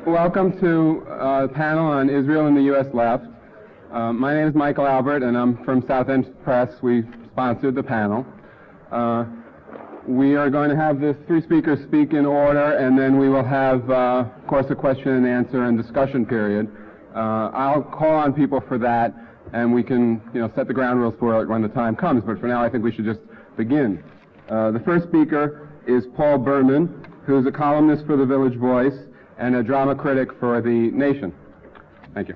Welcome to the panel on Israel and the U.S. left. My name is Michael Albert, and I'm from South End Press. We sponsored the panel. We are going to have the three speakers speak in order, and then we will have, of course, a question and answer and discussion period. I'll call on people for that, and we can, set the ground rules for it when the time comes. But for now, I think we should just begin. The first speaker is Paul Berman, who's a columnist for The Village Voice and a drama critic for The Nation. Thank you.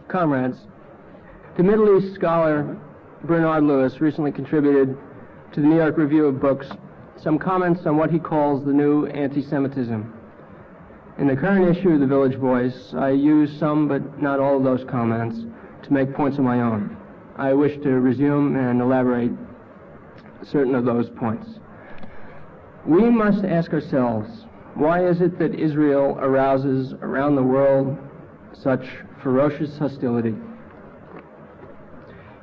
Comrades, the Middle East scholar Bernard Lewis recently contributed to the New York Review of Books some comments on what he calls the new anti-Semitism. In the current issue of The Village Voice, I use some but not all of those comments to make points of my own. I wish to resume and elaborate certain of those points. We must ask ourselves, why is it that Israel arouses around the world such ferocious hostility?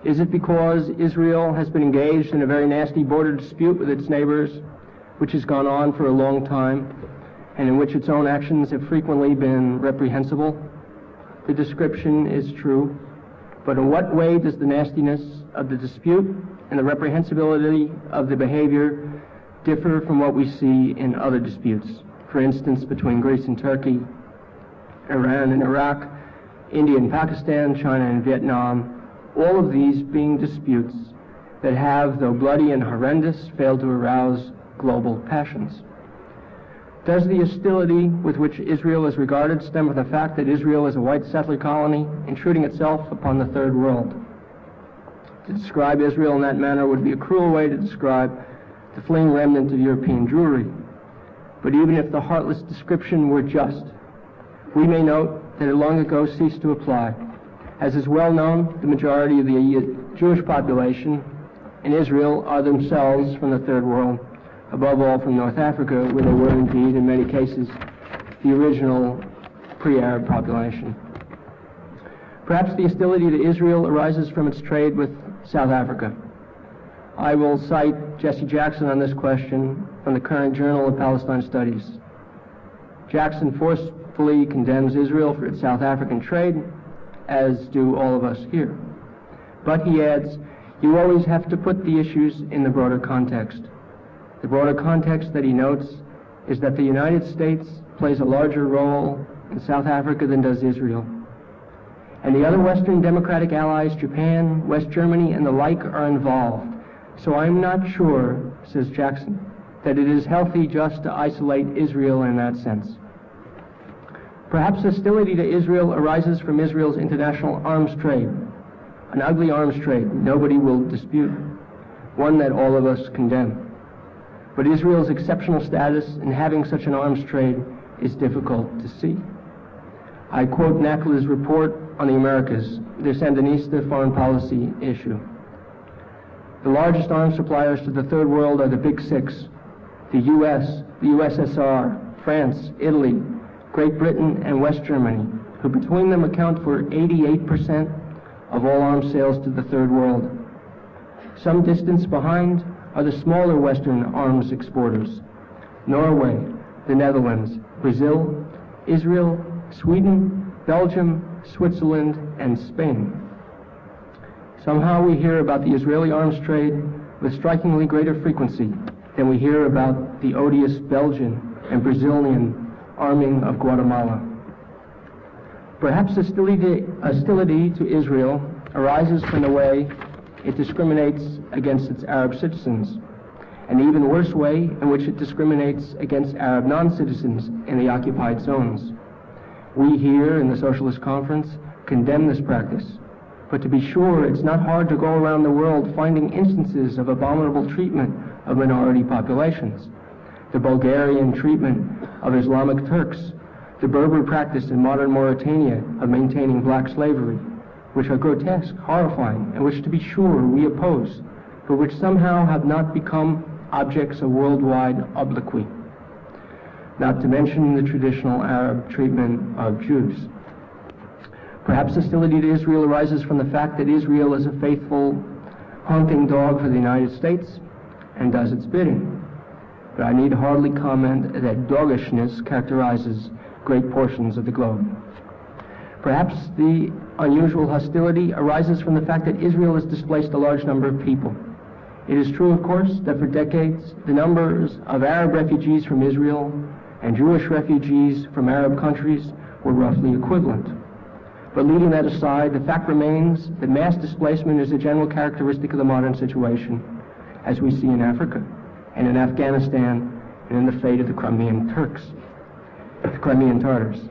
Is it because Israel has been engaged in a very nasty border dispute with its neighbors, which has gone on for a long time, and in which its own actions have frequently been reprehensible? The description is true, but in what way does the nastiness of the dispute and the reprehensibility of the behavior differ from what we see in other disputes? For instance, between Greece and Turkey, Iran and Iraq, India and Pakistan, China and Vietnam, all of these being disputes that have, though bloody and horrendous, failed to arouse global passions. Does the hostility with which Israel is regarded stem from the fact that Israel is a white settler colony intruding itself upon the Third World? To describe Israel in that manner would be a cruel way to describe the fleeing remnant of European Jewry. But even if the heartless description were just, we may note that it long ago ceased to apply. As is well known, the majority of the Jewish population in Israel are themselves from the Third World, above all from North Africa, where they were indeed, in many cases, the original pre-Arab population. Perhaps the hostility to Israel arises from its trade with South Africa. I will cite Jesse Jackson on this question from the current Journal of Palestine Studies. Jackson forcefully condemns Israel for its South African trade, as do all of us here. But he adds, you always have to put the issues in the broader context. The broader context that he notes is that the United States plays a larger role in South Africa than does Israel. And the other Western democratic allies, Japan, West Germany, and the like, are involved. So I'm not sure, says Jackson, that it is healthy just to isolate Israel in that sense. Perhaps hostility to Israel arises from Israel's international arms trade, an ugly arms trade nobody will dispute, one that all of us condemn. But Israel's exceptional status in having such an arms trade is difficult to see. I quote NACLA's report on the Americas, their Sandinista foreign policy issue. The largest arms suppliers to the Third World are the Big Six, the US, the USSR, France, Italy, Great Britain, and West Germany, who between them account for 88% of all arms sales to the Third World. Some distance behind are the smaller Western arms exporters: Norway, the Netherlands, Brazil, Israel, Sweden, Belgium, Switzerland, and Spain. Somehow we hear about the Israeli arms trade with strikingly greater frequency than we hear about the odious Belgian and Brazilian arming of Guatemala. Perhaps hostility to Israel arises from the way it discriminates against its Arab citizens, an even worse way in which it discriminates against Arab non-citizens in the occupied zones. We here in the Socialist Conference condemn this practice, but to be sure, it's not hard to go around the world finding instances of abominable treatment of minority populations. The Bulgarian treatment of Islamic Turks, the Berber practice in modern Mauritania of maintaining black slavery, which are grotesque, horrifying, and which to be sure we oppose, but which somehow have not become objects of worldwide obloquy. Not to mention the traditional Arab treatment of Jews. Perhaps hostility to Israel arises from the fact that Israel is a faithful hunting dog for the United States, and does its bidding. But I need hardly comment that doggishness characterizes great portions of the globe. Perhaps the unusual hostility arises from the fact that Israel has displaced a large number of people. It is true, of course, that for decades the numbers of Arab refugees from Israel and Jewish refugees from Arab countries were roughly equivalent. But leaving that aside, the fact remains that mass displacement is a general characteristic of the modern situation, as we see in Africa and in Afghanistan and in the fate of the Crimean Tartars.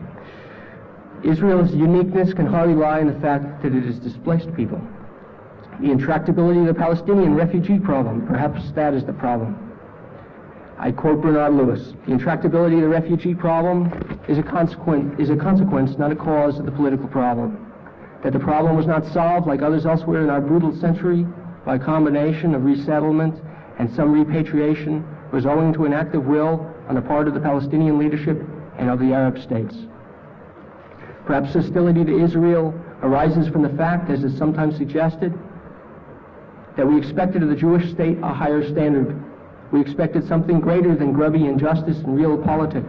Israel's uniqueness can hardly lie in the fact that it has displaced people. The intractability of the Palestinian refugee problem, perhaps that is the problem. I quote Bernard Lewis, "The intractability of the refugee problem is a consequence, not a cause of the political problem. That the problem was not solved, like others elsewhere in our brutal century, by a combination of resettlement and some repatriation was owing to an act of will on the part of the Palestinian leadership and of the Arab states. Perhaps hostility to Israel arises from the fact, as is sometimes suggested, that we expected of the Jewish state a higher standard. We expected something greater than grubby injustice and realpolitik.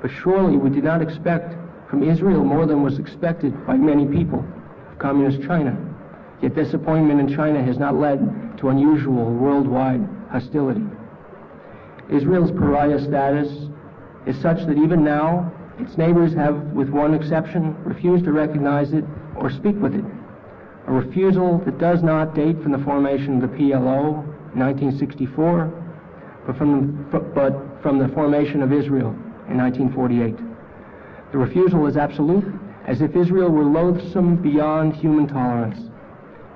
But surely we did not expect from Israel more than was expected by many people of communist China. Yet disappointment in China has not led to unusual worldwide hostility. Israel's pariah status is such that even now its neighbors have, with one exception, refused to recognize it or speak with it. A refusal that does not date from the formation of the PLO in 1964, but from the formation of Israel in 1948. The refusal is absolute, as if Israel were loathsome beyond human tolerance,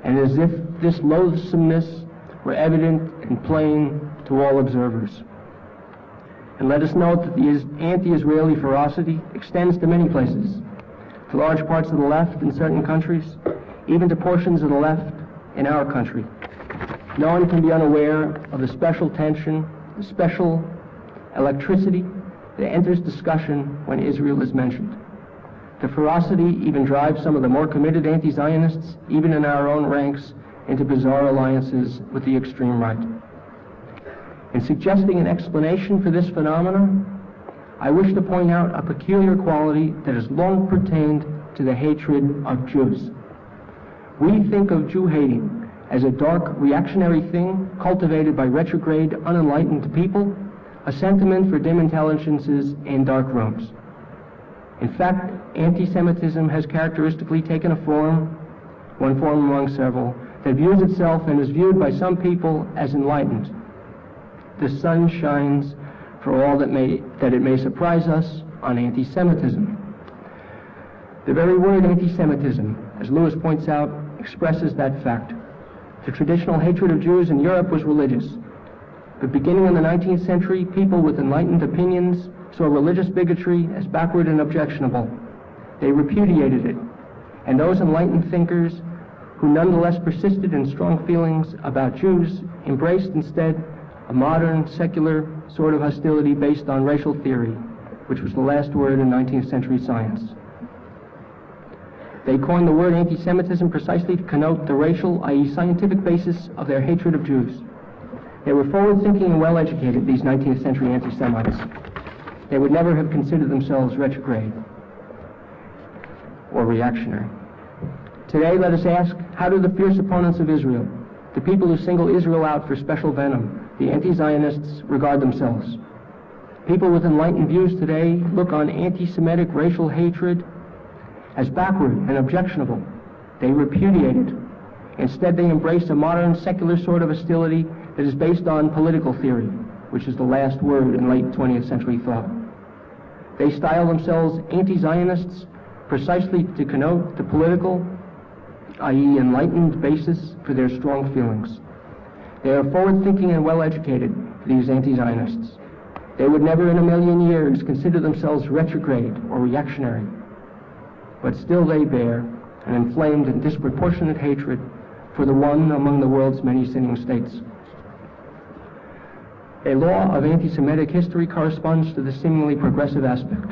and as if this loathsomeness were evident and plain to all observers. And let us note that the anti-Israeli ferocity extends to many places, to large parts of the left in certain countries, even to portions of the left in our country. No one can be unaware of the special tension, the special electricity that enters discussion when Israel is mentioned. The ferocity even drives some of the more committed anti-Zionists, even in our own ranks, into bizarre alliances with the extreme right. In suggesting an explanation for this phenomenon, I wish to point out a peculiar quality that has long pertained to the hatred of Jews. We think of Jew-hating as a dark, reactionary thing cultivated by retrograde, unenlightened people, a sentiment for dim intelligences in dark rooms. In fact, anti-Semitism has characteristically taken a form, one form among several, that views itself and is viewed by some people as enlightened. The sun shines for all that it may surprise us on anti-Semitism. The very word anti-Semitism, as Lewis points out, expresses that fact. The traditional hatred of Jews in Europe was religious. But beginning in the 19th century, people with enlightened opinions saw religious bigotry as backward and objectionable. They repudiated it. And those enlightened thinkers who nonetheless persisted in strong feelings about Jews embraced instead a modern, secular sort of hostility based on racial theory, which was the last word in 19th century science. They coined the word anti-Semitism precisely to connote the racial, i.e. scientific basis of their hatred of Jews. They were forward-thinking and well-educated, these 19th century anti-Semites. They would never have considered themselves retrograde or reactionary. Today, let us ask, how do the fierce opponents of Israel, the people who single Israel out for special venom, the anti-Zionists, regard themselves? People with enlightened views today look on anti-Semitic racial hatred as backward and objectionable. They repudiate it. Instead, they embrace a modern secular sort of hostility that is based on political theory, which is the last word in late 20th century thought. They style themselves anti-Zionists precisely to connote the political, i.e. enlightened basis for their strong feelings. They are forward-thinking and well-educated, these anti-Zionists. They would never in a million years consider themselves retrograde or reactionary. But still they bear an inflamed and disproportionate hatred for the one among the world's many sinning states. A law of anti-Semitic history corresponds to the seemingly progressive aspect.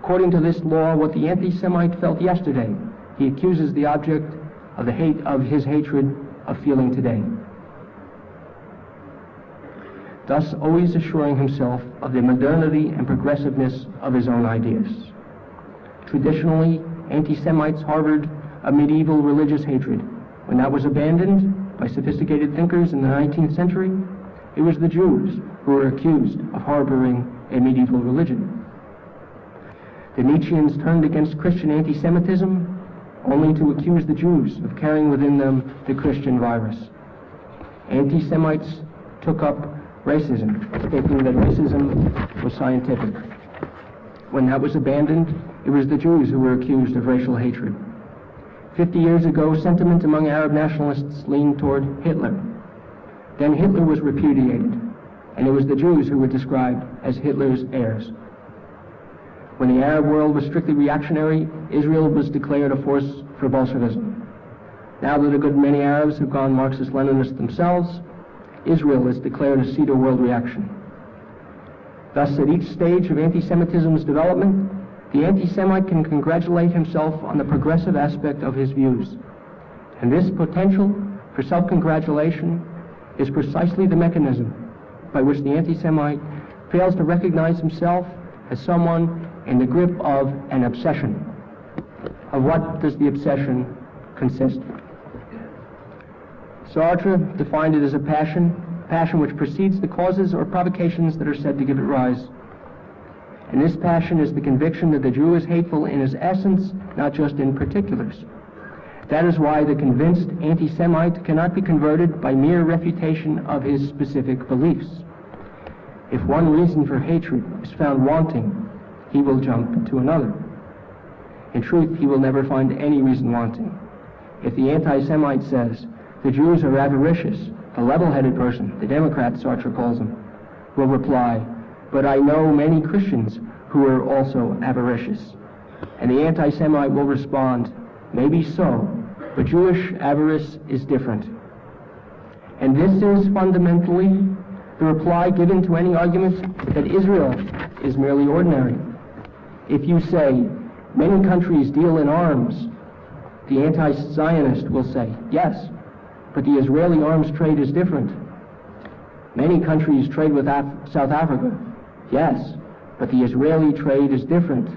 According to this law, what the anti-Semite felt yesterday, he accuses the object of his hatred of feeling today. thus always assuring himself of the modernity and progressiveness of his own ideas. Traditionally, anti-Semites harbored a medieval religious hatred. When that was abandoned by sophisticated thinkers in the 19th century, it was the Jews who were accused of harboring a medieval religion. The Nietzscheans turned against Christian anti-Semitism only to accuse the Jews of carrying within them the Christian virus. Anti-Semites took up racism, thinking that racism was scientific. When that was abandoned, it was the Jews who were accused of racial hatred. 50 years ago, sentiment among Arab nationalists leaned toward Hitler. Then Hitler was repudiated, and it was the Jews who were described as Hitler's heirs. When the Arab world was strictly reactionary, Israel was declared a force for Bolshevism. Now that a good many Arabs have gone Marxist-Leninist themselves, Israel is declared a seat of world reaction. Thus, at each stage of anti-Semitism's development, the anti-Semite can congratulate himself on the progressive aspect of his views. And this potential for self-congratulation is precisely the mechanism by which the anti-Semite fails to recognize himself as someone in the grip of an obsession. Of what does the obsession consist? Sartre defined it as a passion which precedes the causes or provocations that are said to give it rise. And this passion is the conviction that the Jew is hateful in his essence, not just in particulars. That is why the convinced anti-Semite cannot be converted by mere refutation of his specific beliefs. If one reason for hatred is found wanting, he will jump to another. In truth, he will never find any reason wanting. If the anti-Semite says, the Jews are avaricious, a level-headed person, the Democrat, Sartre calls him, will reply, but I know many Christians who are also avaricious. And the anti-Semite will respond, maybe so, but Jewish avarice is different. And this is fundamentally the reply given to any argument that Israel is merely ordinary. If you say, many countries deal in arms, the anti-Zionist will say, yes, but the Israeli arms trade is different. Many countries trade with South Africa, yes, but the Israeli trade is different,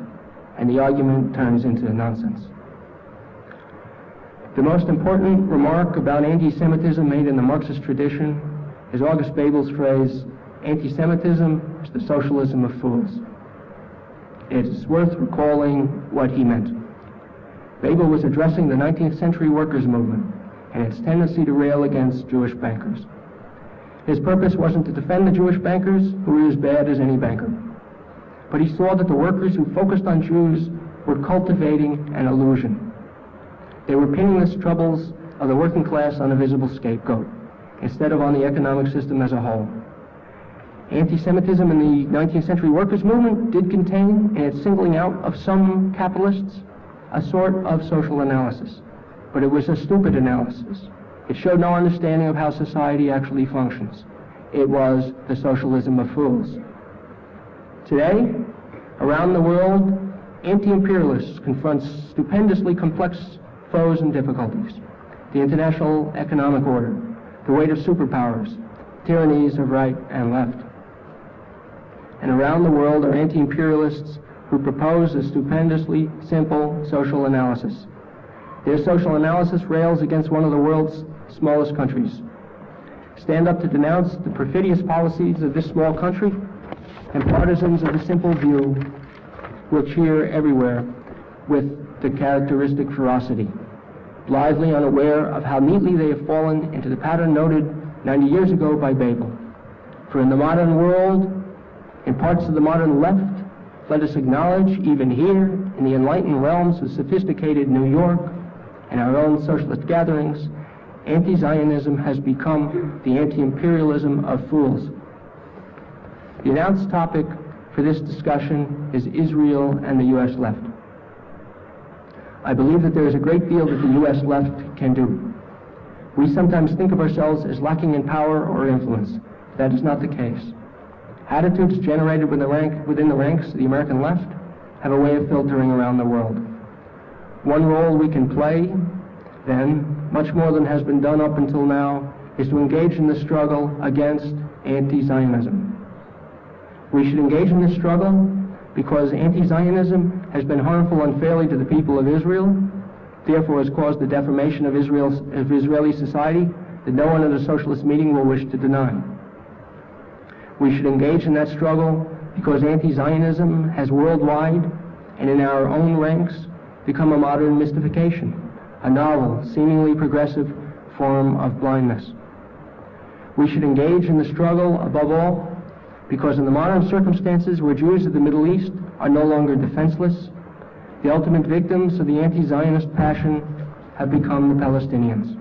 and the argument turns into nonsense. The most important remark about anti-Semitism made in the Marxist tradition is August Bebel's phrase, anti-Semitism is the socialism of fools. It is worth recalling what he meant. Bebel was addressing the 19th century workers' movement and its tendency to rail against Jewish bankers. His purpose wasn't to defend the Jewish bankers, who were as bad as any banker, but he saw that the workers who focused on Jews were cultivating an illusion. They were pinning the troubles of the working class on a visible scapegoat, instead of on the economic system as a whole. Anti-Semitism in the 19th century workers' movement did contain, in its singling out of some capitalists, a sort of social analysis. But it was a stupid analysis. It showed no understanding of how society actually functions. It was the socialism of fools. Today, around the world, anti-imperialists confront stupendously complex foes and difficulties. The international economic order, the weight of superpowers, tyrannies of right and left. And around the world are anti-imperialists who propose a stupendously simple social analysis. Their social analysis rails against one of the world's smallest countries. Stand up to denounce the perfidious policies of this small country, and partisans of the simple view will cheer everywhere with the characteristic ferocity, blithely unaware of how neatly they have fallen into the pattern noted 90 years ago by Bebel. For in the modern world, in parts of the modern left, let us acknowledge, even here, in the enlightened realms of sophisticated New York and our own socialist gatherings, anti-Zionism has become the anti-imperialism of fools. The announced topic for this discussion is Israel and the U.S. left. I believe that there is a great deal that the U.S. left can do. We sometimes think of ourselves as lacking in power or influence. That is not the case. Attitudes generated within the ranks of the American left have a way of filtering around the world. One role we can play, then, much more than has been done up until now, is to engage in the struggle against anti-Zionism. We should engage in this struggle because anti-Zionism has been harmful unfairly to the people of Israel, therefore has caused the deformation of Israeli society that no one at a socialist meeting will wish to deny. We should engage in that struggle because anti-Zionism has worldwide and in our own ranks become a modern mystification, a novel, seemingly progressive form of blindness. We should engage in the struggle above all because in the modern circumstances where Jews of the Middle East are no longer defenseless, the ultimate victims of the anti-Zionist passion have become the Palestinians.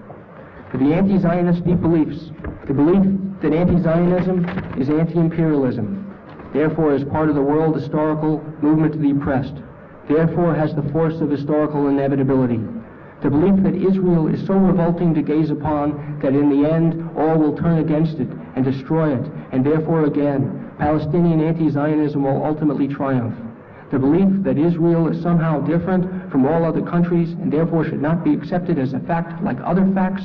For the anti-Zionist deep beliefs, the belief that anti-Zionism is anti-imperialism, therefore is part of the world historical movement to the oppressed, therefore has the force of historical inevitability. The belief that Israel is so revolting to gaze upon that in the end all will turn against it and destroy it, and therefore again Palestinian anti-Zionism will ultimately triumph. The belief that Israel is somehow different from all other countries and therefore should not be accepted as a fact like other facts,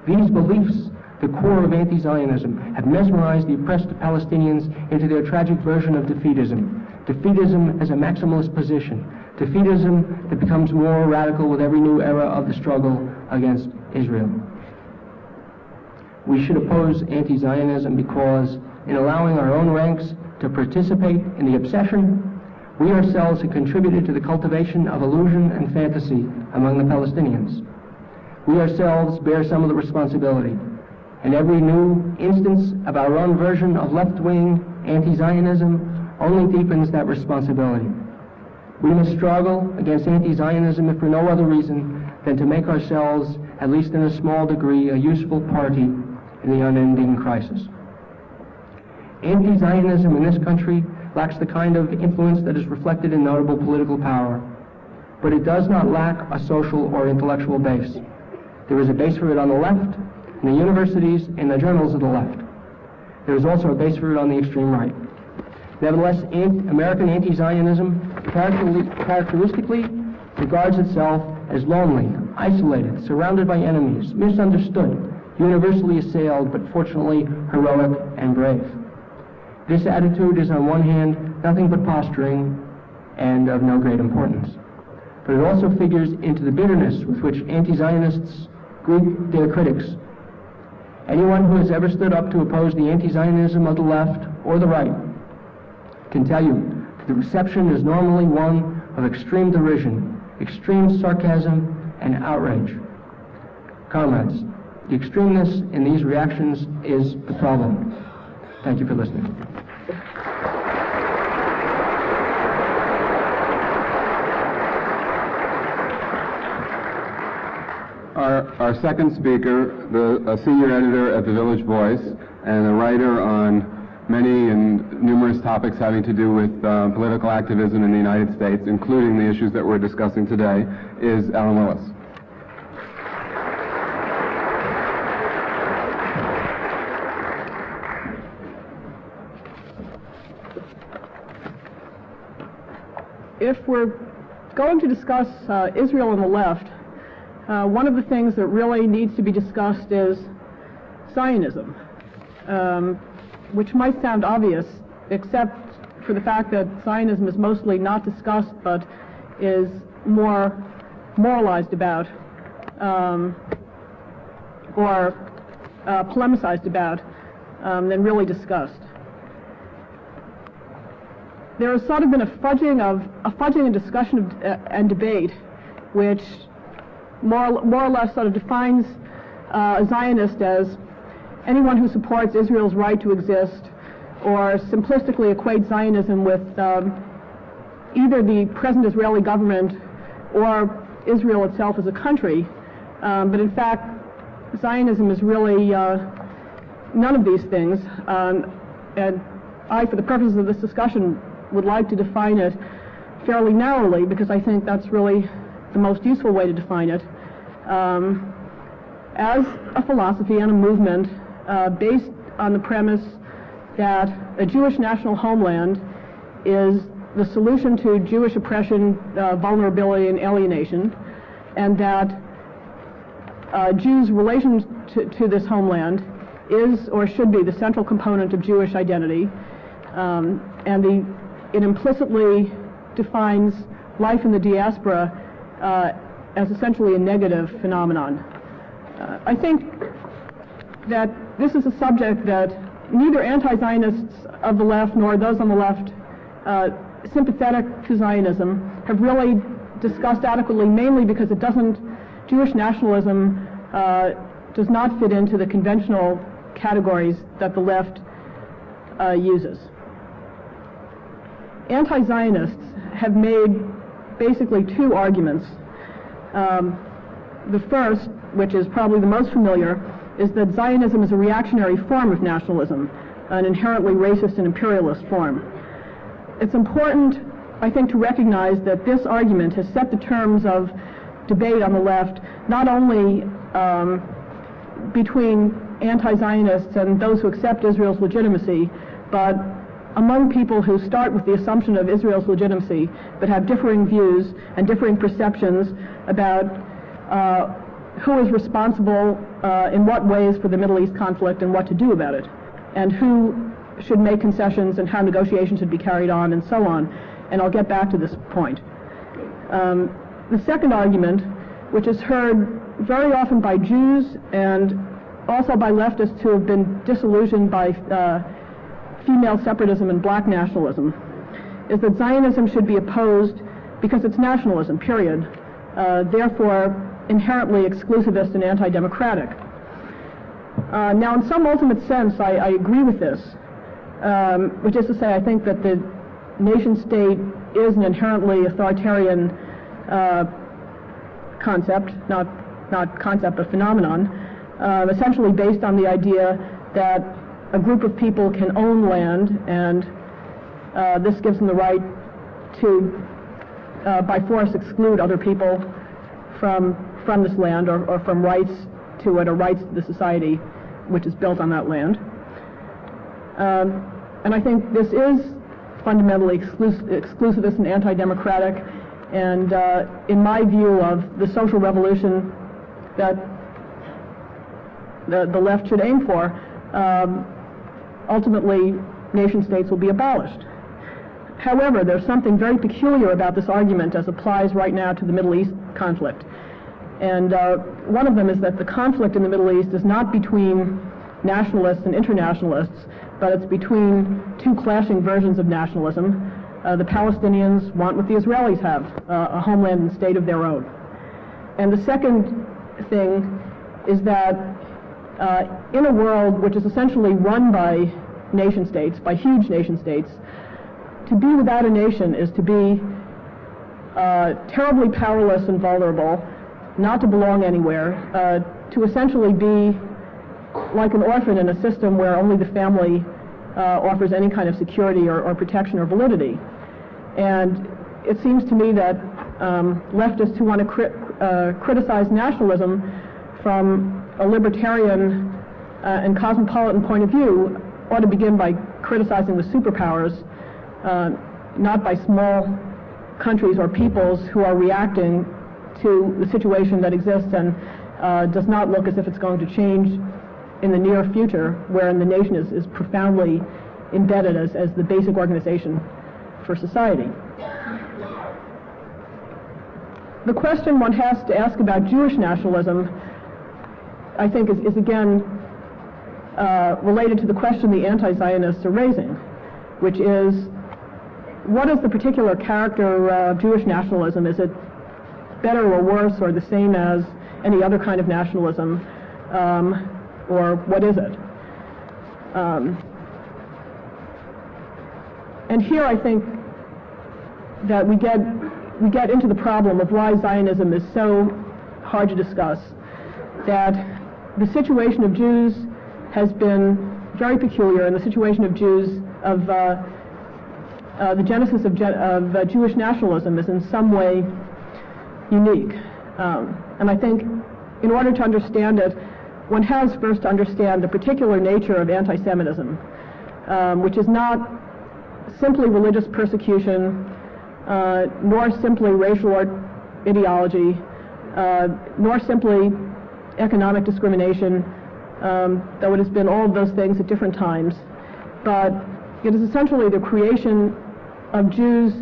these beliefs, the core of anti-Zionism, have mesmerized the oppressed Palestinians into their tragic version of defeatism. Defeatism as a maximalist position. Defeatism that becomes more radical with every new era of the struggle against Israel. We should oppose anti-Zionism because in allowing our own ranks to participate in the obsession, we ourselves have contributed to the cultivation of illusion and fantasy among the Palestinians. We ourselves bear some of the responsibility, and every new instance of our own version of left-wing anti-Zionism only deepens that responsibility. We must struggle against anti-Zionism if for no other reason than to make ourselves, at least in a small degree, a useful party in the unending crisis. Anti-Zionism in this country lacks the kind of influence that is reflected in notable political power, but it does not lack a social or intellectual base. There is a base for it on the left, in the universities and the journals of the left. There is also a base for it on the extreme right. Nevertheless, American anti-Zionism characteristically regards itself as lonely, isolated, surrounded by enemies, misunderstood, universally assailed, but fortunately heroic and brave. This attitude is on one hand nothing but posturing and of no great importance. But it also figures into the bitterness with which anti-Zionists greet their critics. Anyone who has ever stood up to oppose the anti-Zionism of the left or the right can tell you that the reception is normally one of extreme derision, extreme sarcasm, and outrage. Comrades, the extremeness in these reactions is the problem. Thank you for listening. Our second speaker, a senior editor at the Village Voice and a writer on many and numerous topics having to do with political activism in the United States, including the issues that we're discussing today, is Alan Willis. If we're going to discuss Israel on the left, one of the things that really needs to be discussed is Zionism, which might sound obvious, except for the fact that Zionism is mostly not discussed, but is more moralized about, or polemicized about, than really discussed. There has sort of been a fudging and discussion and debate, which more or less sort of defines a Zionist as anyone who supports Israel's right to exist, or simplistically equates Zionism with either the present Israeli government or Israel itself as a country. But in fact, Zionism is really none of these things. And I, for the purposes of this discussion, would like to define it fairly narrowly, because I think that's really the most useful way to define it, as a philosophy and a movement based on the premise that a Jewish national homeland is the solution to Jewish oppression, vulnerability, and alienation, and that Jews' relation to this homeland is or should be the central component of Jewish identity, and it implicitly defines life in the diaspora as essentially a negative phenomenon. I think that this is a subject that neither anti-Zionists of the left nor those on the left sympathetic to Zionism have really discussed adequately, mainly because Jewish nationalism does not fit into the conventional categories that the left uses. Anti-Zionists have made basically two arguments. The first, which is probably the most familiar, is that Zionism is a reactionary form of nationalism, an inherently racist and imperialist form. It's important, I think, to recognize that this argument has set the terms of debate on the left, not only between anti-Zionists and those who accept Israel's legitimacy, but among people who start with the assumption of Israel's legitimacy, but have differing views and differing perceptions about who is responsible in what ways for the Middle East conflict and what to do about it, and who should make concessions and how negotiations should be carried on and so on. And I'll get back to this point. The second argument, which is heard very often by Jews and also by leftists who have been disillusioned by female separatism and black nationalism, is that Zionism should be opposed because it's nationalism, period, therefore inherently exclusivist and anti-democratic. Now, in some ultimate sense, I agree with this, which is to say I think that the nation-state is an inherently authoritarian concept, not concept but phenomenon, essentially based on the idea that a group of people can own land, and this gives them the right to, by force, exclude other people from this land or from rights to it or rights to the society which is built on that land. And I think this is fundamentally exclusivist and anti-democratic, and in my view of the social revolution that the left should aim for, ultimately nation-states will be abolished. However, there's something very peculiar about this argument as applies right now to the Middle East conflict. And one of them is that the conflict in the Middle East is not between nationalists and internationalists, but it's between two clashing versions of nationalism. The Palestinians want what the Israelis have, a homeland and state of their own. And the second thing is that in a world which is essentially run by nation-states, by huge nation-states, to be without a nation is to be terribly powerless and vulnerable, not to belong anywhere, to essentially be like an orphan in a system where only the family offers any kind of security or protection or validity. And it seems to me that leftists who want to criticize nationalism from a libertarian and cosmopolitan point of view ought to begin by criticizing the superpowers, not by small countries or peoples who are reacting to the situation that exists and does not look as if it's going to change in the near future, wherein the nation is profoundly embedded as the basic organization for society. The question one has to ask about Jewish nationalism, I think, is again related to the question the anti-Zionists are raising, which is, what is the particular character of Jewish nationalism? Is it better or worse or the same as any other kind of nationalism, or what is it? And here I think that we get into the problem of why Zionism is so hard to discuss, that the situation of Jews has been very peculiar, and the situation of Jews, of the genesis of Jewish nationalism is in some way unique. And I think in order to understand it, one has first to understand the particular nature of anti-Semitism, which is not simply religious persecution, nor simply racial ideology, nor simply economic discrimination, though it has been all of those things at different times. But it is essentially the creation of Jews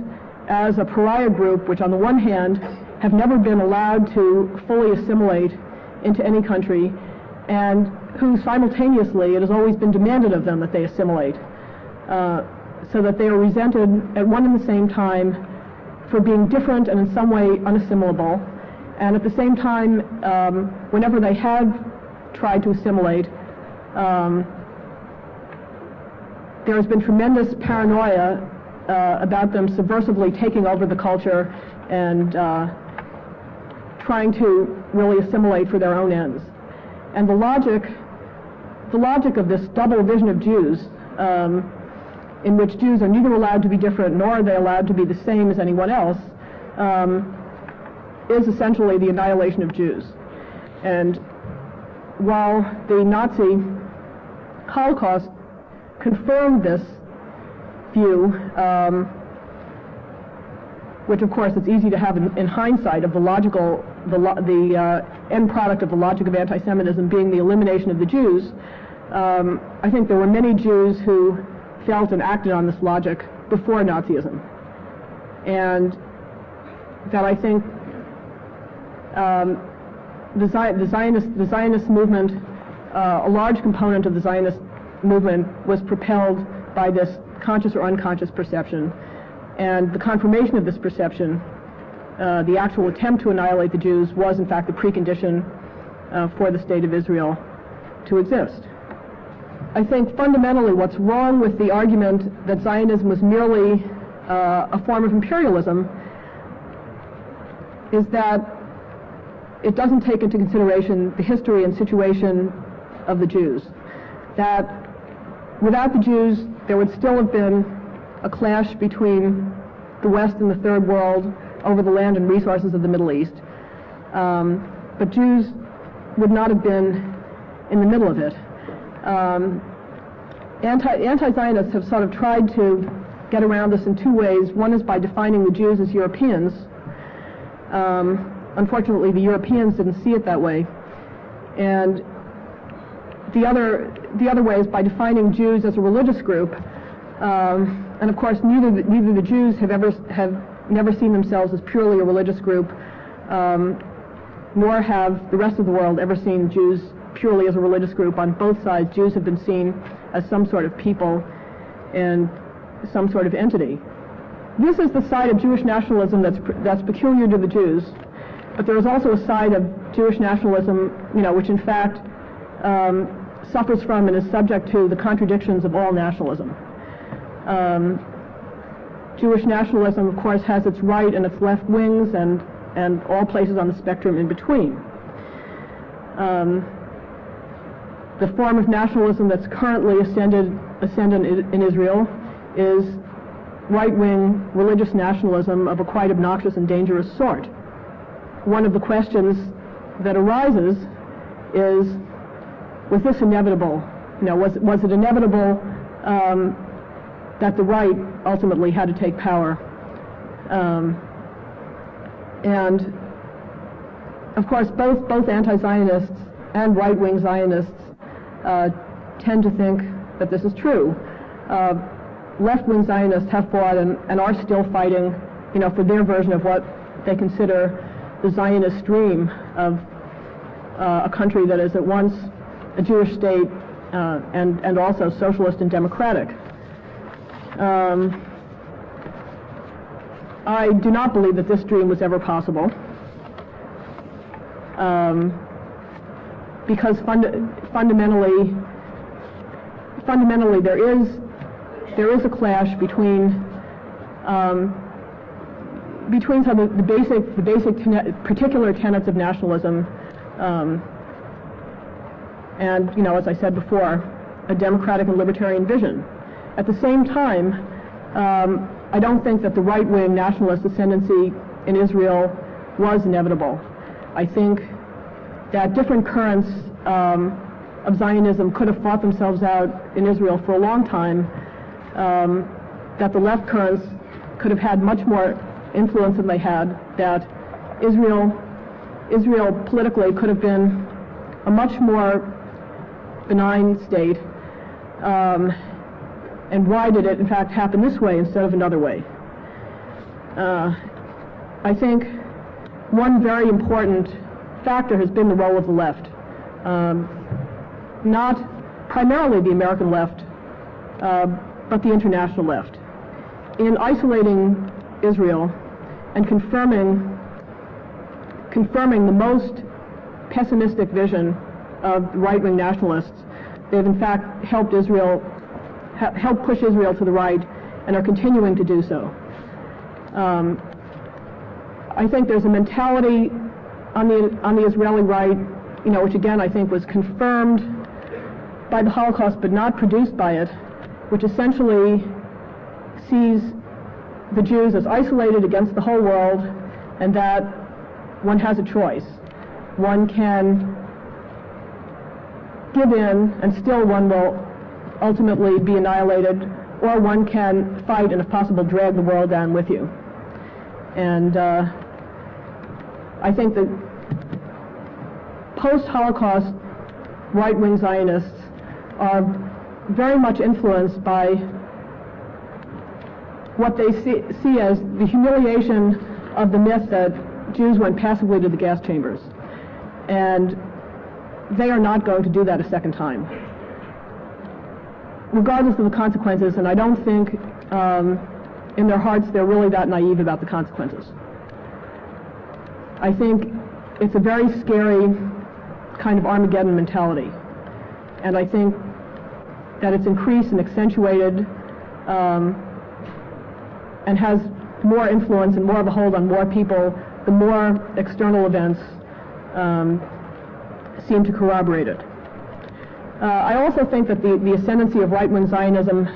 as a pariah group, which on the one hand have never been allowed to fully assimilate into any country, and who simultaneously it has always been demanded of them that they assimilate, so that they are resented at one and the same time for being different and in some way unassimilable, and at the same time, whenever they have tried to assimilate, there has been tremendous paranoia about them subversively taking over the culture and trying to really assimilate for their own ends. And the logic of this double vision of Jews, in which Jews are neither allowed to be different nor are they allowed to be the same as anyone else, is essentially the annihilation of Jews. And while the Nazi Holocaust confirmed this view, which of course it's easy to have in hindsight of the end product of the logic of anti-Semitism being the elimination of the Jews, I think there were many Jews who felt and acted on this logic before Nazism. And that I think the Zionist movement, a large component of the Zionist movement was propelled by this conscious or unconscious perception. And the confirmation of this perception, the actual attempt to annihilate the Jews, was in fact the precondition for the state of Israel to exist. I think fundamentally what's wrong with the argument that Zionism was merely a form of imperialism is that it doesn't take into consideration the history and situation of the Jews. That without the Jews, there would still have been a clash between the West and the Third World over the land and resources of the Middle East. But Jews would not have been in the middle of it. Anti-Zionists have sort of tried to get around this in two ways. One is by defining the Jews as Europeans. Unfortunately, the Europeans didn't see it that way. And the other way is by defining Jews as a religious group. And of course, neither the Jews have never seen themselves as purely a religious group, nor have the rest of the world ever seen Jews purely as a religious group. On both sides, Jews have been seen as some sort of people and some sort of entity. This is the side of Jewish nationalism that's peculiar to the Jews, but there is also a side of Jewish nationalism, which in fact suffers from and is subject to the contradictions of all nationalism. Jewish nationalism, of course, has its right and its left wings and all places on the spectrum in between. The form of nationalism that's currently ascendant in Israel is right-wing religious nationalism of a quite obnoxious and dangerous sort. One of the questions that arises is, was this inevitable? Was it inevitable that the right ultimately had to take power? And of course, both anti-Zionists and right-wing Zionists tend to think that this is true. Left-wing Zionists have fought and are still fighting, for their version of what they consider the Zionist dream of a country that is at once a Jewish state and also socialist and democratic. I do not believe that this dream was ever possible, because fundamentally there is a clash between some of the basic particular tenets of nationalism and, as I said before, a democratic and libertarian vision. At the same time, I don't think that the right-wing nationalist ascendancy in Israel was inevitable. I think that different currents of Zionism could have fought themselves out in Israel for a long time, that the left currents could have had much more influence than they had, that Israel politically could have been a much more benign state, and why did it in fact happen this way instead of another way? I think one very important factor has been the role of the left. Not primarily the American left, but the international left. In isolating Israel and confirming the most pessimistic vision of right-wing nationalists, they've in fact helped push Israel to the right and are continuing to do so. I think there's a mentality on the Israeli right, which again I think was confirmed by the Holocaust but not produced by it, which essentially sees the Jews as isolated against the whole world, and that one has a choice. One can give in and still one will ultimately be annihilated, or one can fight and if possible drag the world down with you. And I think that post-Holocaust right-wing Zionists are very much influenced by what they see as the humiliation of the myth that Jews went passively to the gas chambers. And they are not going to do that a second time, regardless of the consequences, and I don't think in their hearts they're really that naive about the consequences. I think it's a very scary kind of Armageddon mentality, and I think that it's increased and accentuated and has more influence and more of a hold on more people the more external events seem to corroborate it. I also think that the ascendancy of right-wing Zionism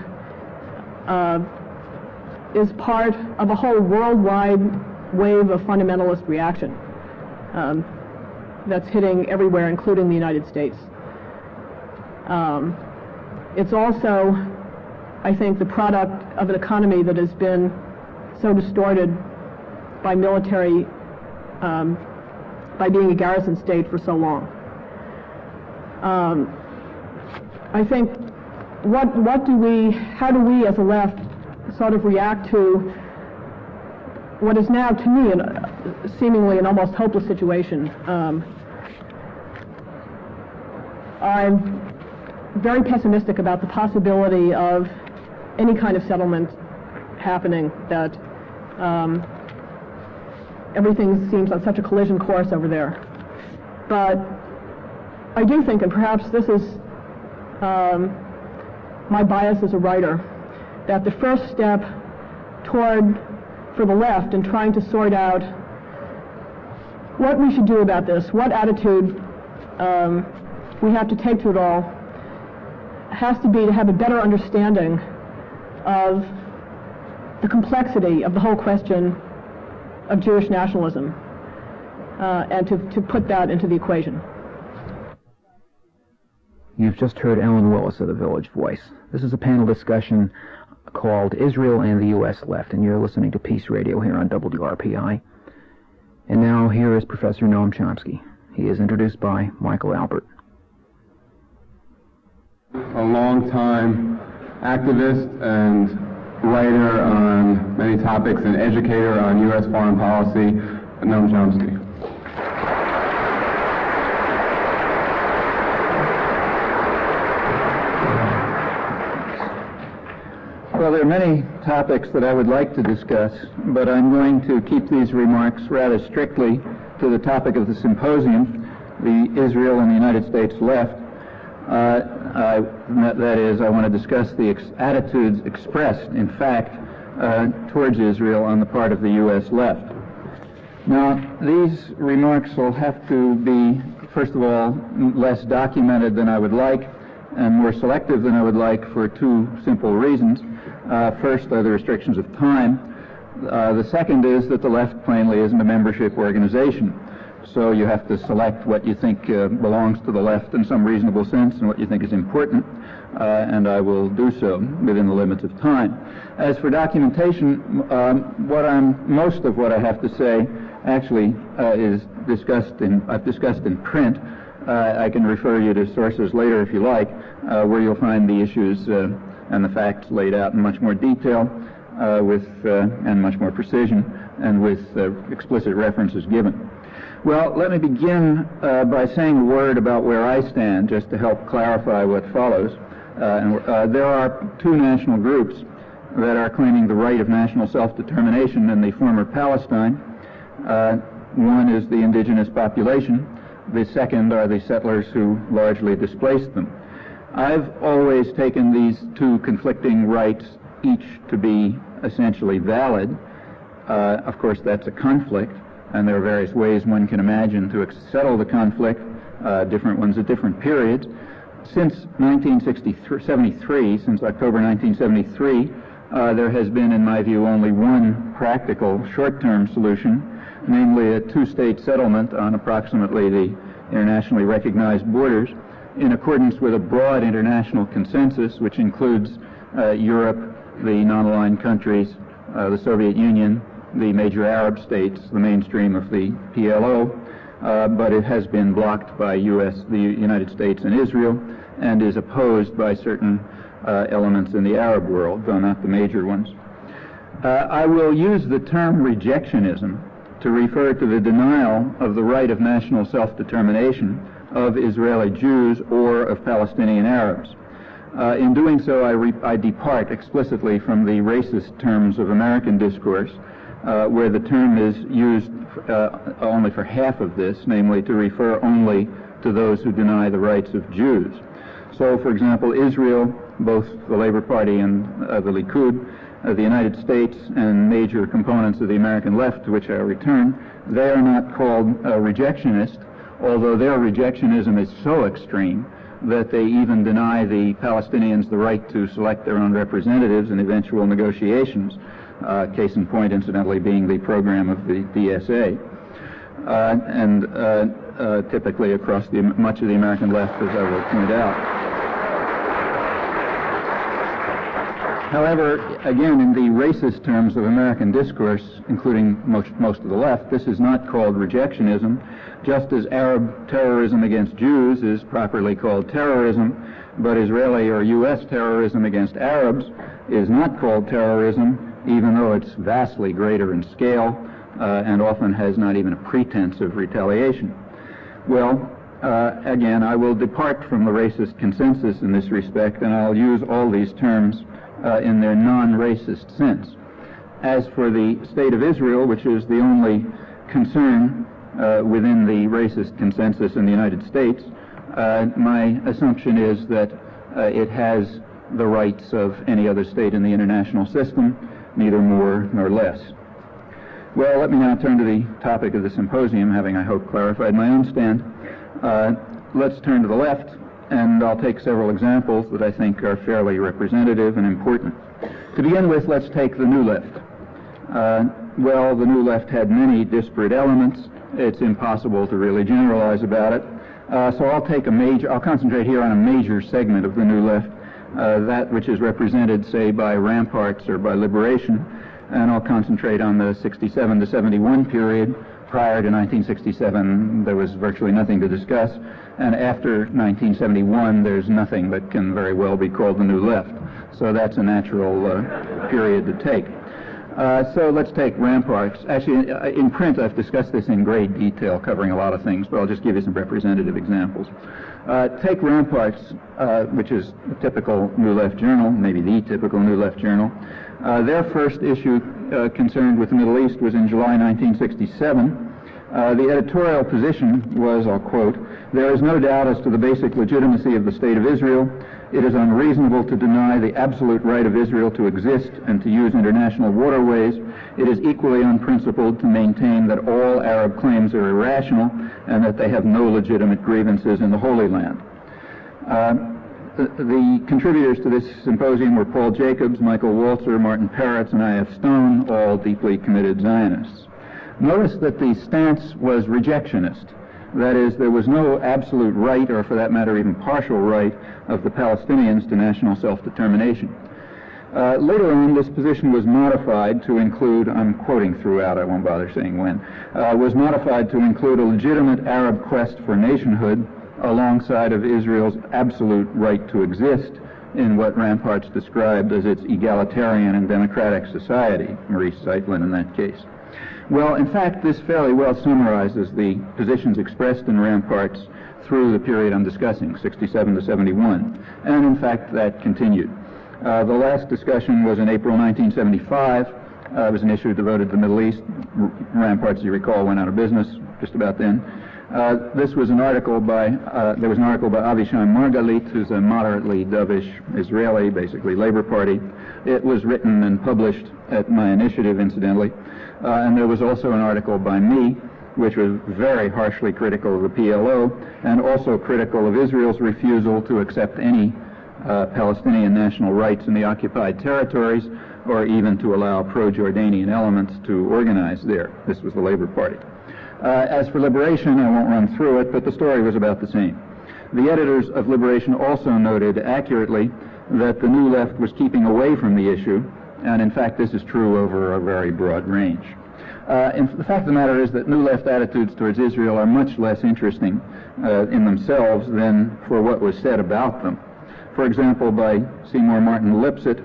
is part of a whole worldwide wave of fundamentalist reaction that's hitting everywhere, including the United States. It's also, I think, the product of an economy that has been so distorted by military, by being a garrison state for so long. I think how do we as a left sort of react to what is now, to me, seemingly an almost hopeless situation? I'm very pessimistic about the possibility of any kind of settlement happening, that everything seems on such a collision course over there. But I do think, and perhaps this is my bias as a writer, that the first step for the left in trying to sort out what we should do about this, what attitude we have to take to it all, has to be to have a better understanding of the complexity of the whole question of Jewish nationalism, and to put that into the equation. You've just heard Ellen Willis of the Village Voice. This is a panel discussion called Israel and the U.S. Left, and you're listening to Peace Radio here on WRPI. And now here is Professor Noam Chomsky. He is introduced by Michael Albert. A long-time activist and writer on many topics and educator on U.S. foreign policy, Noam Chomsky. Well, there are many topics that I would like to discuss, but I'm going to keep these remarks rather strictly to the topic of the symposium, the Israel and the United States left. That is, I want to discuss the attitudes expressed, in fact, towards Israel on the part of the U.S. left. Now, these remarks will have to be, first of all, less documented than I would like, and more selective than I would like, for two simple reasons. First are the restrictions of time. The second is that the left plainly isn't a membership organization. So you have to select what you think belongs to the left in some reasonable sense and what you think is important, and I will do so within the limits of time. As for documentation, most of what I have to say actually I've discussed in print. I can refer you to sources later if you like, where you'll find the issues and the facts laid out in much more detail and much more precision and with explicit references given. Well, let me begin by saying a word about where I stand, just to help clarify what follows. There are two national groups that are claiming the right of national self-determination in the former Palestine. One is the indigenous population. The second are the settlers who largely displaced them. I've always taken these two conflicting rights each to be essentially valid. Of course, that's a conflict, and there are various ways one can imagine to settle the conflict, different ones at different periods. Since 1973, since October 1973, there has been, in my view, only one practical short-term solution, namely a two-state settlement on approximately the internationally recognized borders, in accordance with a broad international consensus which includes Europe, the non-aligned countries, the Soviet Union, the major Arab states, the mainstream of the PLO, but it has been blocked by the United States and Israel, and is opposed by certain elements in the Arab world, though not the major ones. I will use the term rejectionism to refer to the denial of the right of national self-determination of Israeli Jews or of Palestinian Arabs. In doing so, I depart explicitly from the racist terms of American discourse, where the term is used only for half of this, namely to refer only to those who deny the rights of Jews. So, for example, Israel, both the Labor Party and the Likud, the United States, and major components of the American left, to which I return, they are not called rejectionist, although their rejectionism is so extreme that they even deny the Palestinians the right to select their own representatives in eventual negotiations, case in point, incidentally, being the program of the DSA, and typically across much of the American left, as I will point out. However, again, in the racist terms of American discourse, including most of the left, this is not called rejectionism, just as Arab terrorism against Jews is properly called terrorism, but Israeli or U.S. terrorism against Arabs is not called terrorism, even though it's vastly greater in scale and often has not even a pretense of retaliation. Well, again, I will depart from the racist consensus in this respect, and I'll use all these terms in their non-racist sense. As for the State of Israel, which is the only concern within the racist consensus in the United States, my assumption is that it has the rights of any other state in the international system, neither more nor less. Well, let me now turn to the topic of the symposium, having, I hope, clarified my own stand. Let's turn to the left, and I'll take several examples that I think are fairly representative and important. To begin with, let's take the New Left. Well, the New Left had many disparate elements. It's impossible to really generalize about it. So I'll concentrate here on a major segment of the New Left, that which is represented, say, by Ramparts or by Liberation, and I'll concentrate on the 67 to 71 period. Prior to 1967, there was virtually nothing to discuss, and after 1971, there's nothing that can very well be called the New Left. So that's a natural period to take. So let's take Ramparts. Actually, in print, I've discussed this in great detail, covering a lot of things, but I'll just give you some representative examples. Take Ramparts, which is a typical New Left journal, maybe the typical New Left journal. Their first issue concerned with the Middle East was in July 1967. The editorial position was, I'll quote, "There is no doubt as to the basic legitimacy of the State of Israel. It is unreasonable to deny the absolute right of Israel to exist and to use international waterways. It is equally unprincipled to maintain that all Arab claims are irrational and that they have no legitimate grievances in the Holy Land." The contributors to this symposium were Paul Jacobs, Michael Walzer, Martin Peretz, and I.F. Stone, all deeply committed Zionists. Notice that the stance was rejectionist. That is, there was no absolute right, or for that matter even partial right, of the Palestinians to national self-determination. Later on, this position was modified to include, I'm quoting throughout, I won't bother saying when, was modified to include a legitimate Arab quest for nationhood alongside of Israel's absolute right to exist in what Ramparts described as its egalitarian and democratic society, Maurice Zeitlin in that case. Well, in fact, this fairly well summarizes the positions expressed in Ramparts through the period I'm discussing, 67 to 71, and in fact that continued. The last discussion was in April 1975. It was an issue devoted to the Middle East. Ramparts, as you recall, went out of business just about then. This was an article by, there was an article by Avishai Margalit, who's a moderately dovish Israeli, basically Labor Party. It was written and published at my initiative, incidentally. And there was also an article by me, which was very harshly critical of the PLO, and also critical of Israel's refusal to accept any Palestinian national rights in the occupied territories, or even to allow pro-Jordanian elements to organize there. This was the Labor Party. As for Liberation, I won't run through it, but the story was about the same. The editors of Liberation also noted accurately that the New Left was keeping away from the issue, and in fact this is true over a very broad range. And the fact of the matter is that New Left attitudes towards Israel are much less interesting in themselves than for what was said about them. For example, by Seymour Martin Lipset,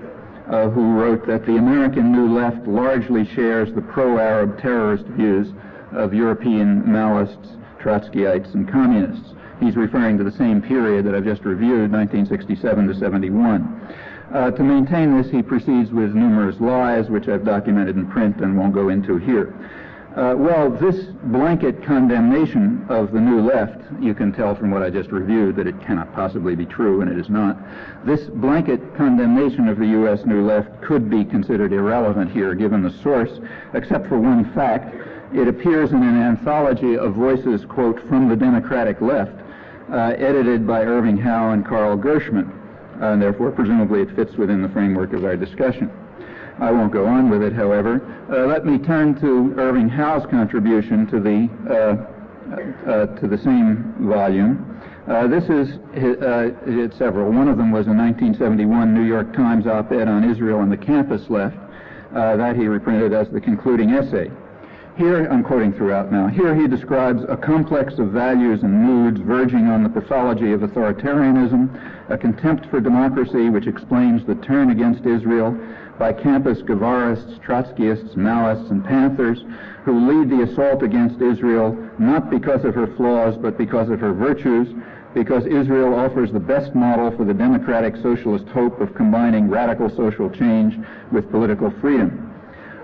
who wrote that the American New Left largely shares the pro-Arab terrorist views of European Maoists, Trotskyites, and Communists. He's referring to the same period that I've just reviewed, 1967 to 71. To maintain this, he proceeds with numerous lies, which I've documented in print and won't go into here. Well, this blanket condemnation of the New Left, you can tell from what I just reviewed that it cannot possibly be true, and it is not. This blanket condemnation of the U.S. New Left could be considered irrelevant here, given the source, except for one fact. It appears in an anthology of voices, quote, from the Democratic left, edited by Irving Howe and Carl Gershman, and therefore presumably it fits within the framework of our discussion. I won't go on with it, however. Let me turn to Irving Howe's contribution to the same volume. This is several. One of them was a 1971 New York Times op-ed on Israel and the campus left. That he reprinted as the concluding essay. Here, I'm quoting throughout now, here he describes a complex of values and moods verging on the pathology of authoritarianism, a contempt for democracy which explains the turn against Israel by campus Guevarists, Trotskyists, Maoists, and Panthers, who lead the assault against Israel not because of her flaws, but because of her virtues, because Israel offers the best model for the democratic socialist hope of combining radical social change with political freedom.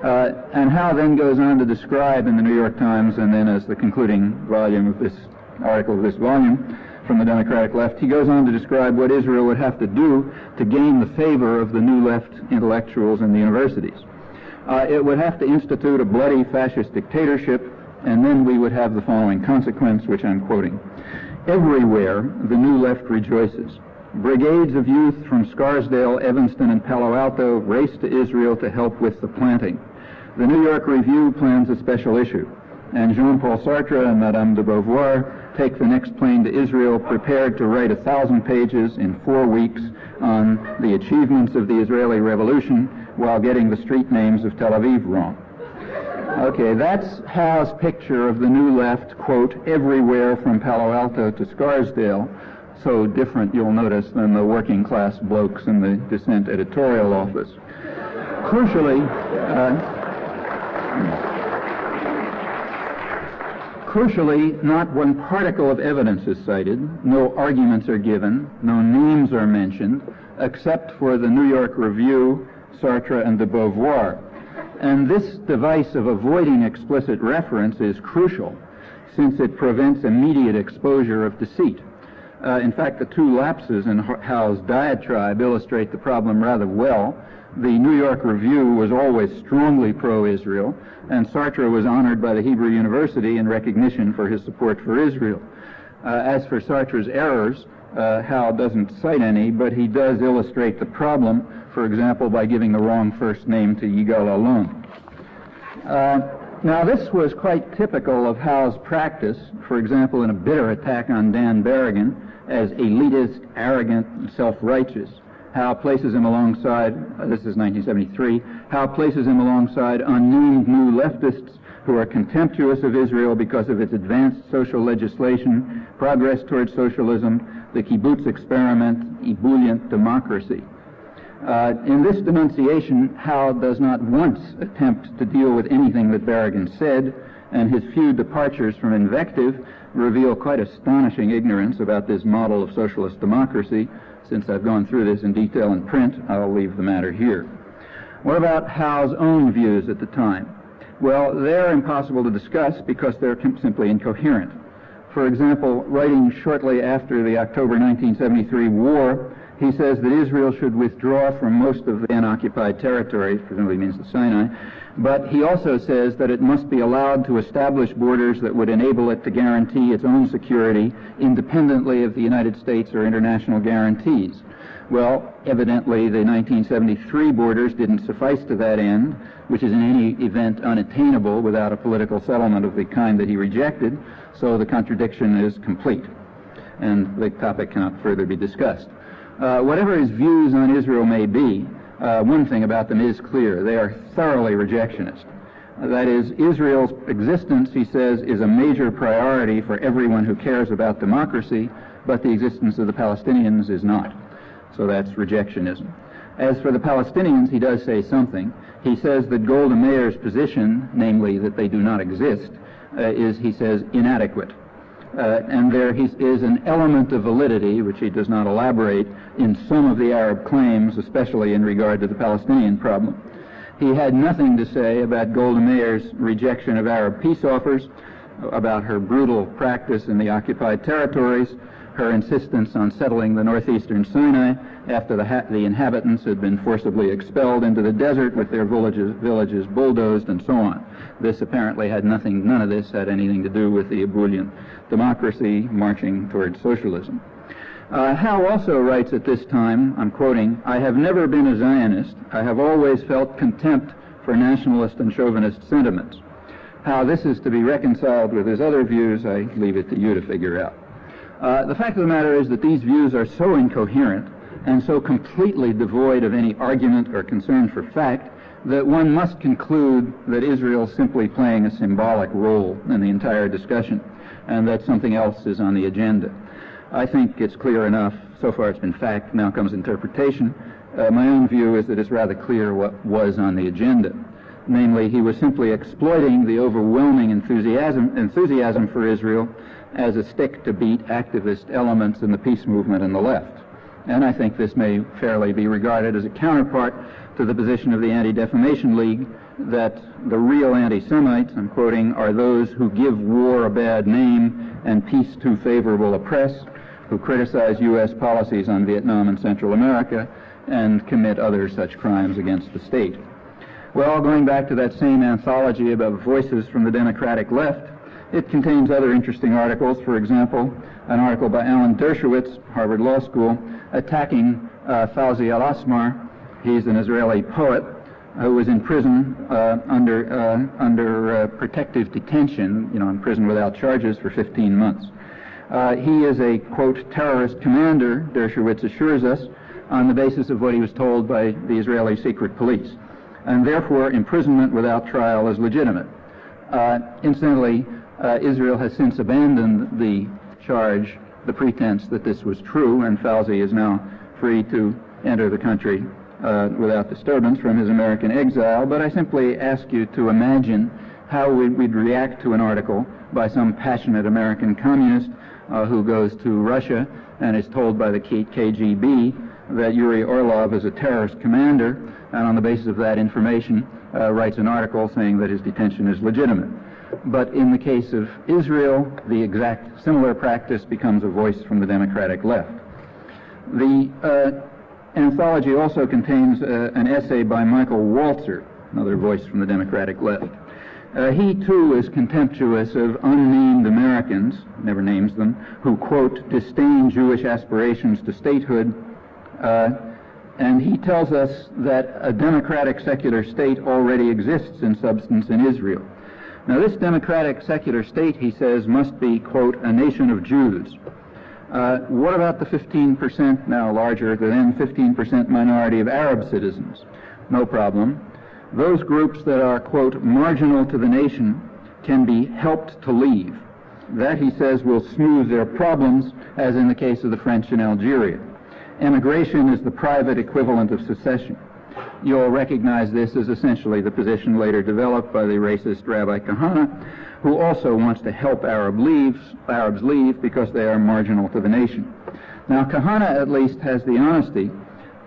And Howe then goes on to describe in the New York Times, and then as the concluding volume of this article of this volume from the Democratic left, he goes on to describe what Israel would have to do to gain the favor of the New Left intellectuals in the universities. It would have to institute a bloody fascist dictatorship, and then we would have the following consequence, which I'm quoting. Everywhere the New Left rejoices. Brigades of youth from Scarsdale, Evanston, and Palo Alto race to Israel to help with the planting. The New York Review plans a special issue, and Jean-Paul Sartre and Madame de Beauvoir take the next plane to Israel, prepared to write 1,000 pages in 4 weeks on the achievements of the Israeli Revolution while getting the street names of Tel Aviv wrong. Okay, that's Howe's picture of the New Left, quote, everywhere from Palo Alto to Scarsdale. So different, you'll notice, than the working class blokes in the Dissent editorial office. Crucially, not one particle of evidence is cited, no arguments are given, no names are mentioned, except for the New York Review, Sartre, and de Beauvoir. And this device of avoiding explicit reference is crucial, since it prevents immediate exposure of deceit. In fact, the two lapses in Howe's diatribe illustrate the problem rather well. The New York Review was always strongly pro-Israel, and Sartre was honored by the Hebrew University in recognition for his support for Israel. As for Sartre's errors, Howe doesn't cite any, but he does illustrate the problem, for example, by giving the wrong first name to Yigal Allon. Now, this was quite typical of Howe's practice, for example, in a bitter attack on Dan Berrigan as elitist, arrogant, and self-righteous. Howe places him alongside, this is 1973, Howe places him alongside unnamed new leftists who are contemptuous of Israel because of its advanced social legislation, progress towards socialism, the kibbutz experiment, ebullient democracy. In this denunciation, Howe does not once attempt to deal with anything that Berrigan said, and his few departures from invective reveal quite astonishing ignorance about this model of socialist democracy. Since I've gone through this in detail in print, I'll leave the matter here. What about Howe's own views at the time? Well, they're impossible to discuss because they're simply incoherent. For example, writing shortly after the October 1973 war, he says that Israel should withdraw from most of the unoccupied territory, presumably means the Sinai, but he also says that it must be allowed to establish borders that would enable it to guarantee its own security independently of the United States or international guarantees. Well, evidently the 1973 borders didn't suffice to that end, which is in any event unattainable without a political settlement of the kind that he rejected, so the contradiction is complete, and the topic cannot further be discussed. Whatever his views on Israel may be, one thing about them is clear. They are thoroughly rejectionist. That is, Israel's existence, he says, is a major priority for everyone who cares about democracy, but the existence of the Palestinians is not. So that's rejectionism. As for the Palestinians, he does say something. He says that Golda Meir's position, namely that they do not exist, is, he says, inadequate. And there is an element of validity, which he does not elaborate, in some of the Arab claims, especially in regard to the Palestinian problem. He had nothing to say about Golda Meir's rejection of Arab peace offers, about her brutal practice in the occupied territories, her insistence on settling the northeastern Sinai after the inhabitants had been forcibly expelled into the desert with their villages bulldozed and so on. This apparently had none of this had anything to do with the ebullient democracy marching towards socialism. Howe also writes at this time, I'm quoting, "I have never been a Zionist. I have always felt contempt for nationalist and chauvinist sentiments." How this is to be reconciled with his other views, I leave it to you to figure out. The fact of the matter is that these views are so incoherent and so completely devoid of any argument or concern for fact that one must conclude that Israel is simply playing a symbolic role in the entire discussion and that something else is on the agenda. I think it's clear enough. So far it's been fact, now comes interpretation. My own view is that it's rather clear what was on the agenda. Namely, he was simply exploiting the overwhelming enthusiasm for Israel as a stick to beat activist elements in the peace movement and the left. And I think this may fairly be regarded as a counterpart to the position of the Anti-Defamation League that the real anti-Semites, I'm quoting, are those who give war a bad name and peace too favorable a press, who criticize U.S. policies on Vietnam and Central America, and commit other such crimes against the state. Well, going back to that same anthology about voices from the Democratic left, it contains other interesting articles. For example, an article by Alan Dershowitz, Harvard Law School, attacking Fawzi al-Asmar. He's an Israeli poet who was in prison under protective detention, in prison without charges for 15 months. He is a, quote, terrorist commander, Dershowitz assures us, on the basis of what he was told by the Israeli secret police. And therefore, imprisonment without trial is legitimate. Incidentally, Israel has since abandoned the charge, the pretense that this was true, and Fawzi is now free to enter the country without disturbance from his American exile. But I simply ask you to imagine how we'd react to an article by some passionate American communist who goes to Russia and is told by the KGB that Yuri Orlov is a terrorist commander, and on the basis of that information writes an article saying that his detention is legitimate. But in the case of Israel, the exact similar practice becomes a voice from the Democratic left. The anthology also contains an essay by Michael Walzer, another voice from the Democratic left. He, too, is contemptuous of unnamed Americans, never names them, who, quote, disdain Jewish aspirations to statehood, and he tells us that a democratic secular state already exists in substance in Israel. Now, this democratic secular state, he says, must be, quote, a nation of Jews. What about the 15%, now larger than 15% minority of Arab citizens? No problem. Those groups that are, quote, marginal to the nation can be helped to leave. That, he says, will smooth their problems, as in the case of the French in Algeria. Emigration is the private equivalent of secession. You'll recognize this as essentially the position later developed by the racist Rabbi Kahana, who also wants to help Arabs leave because they are marginal to the nation. Now, Kahana at least has the honesty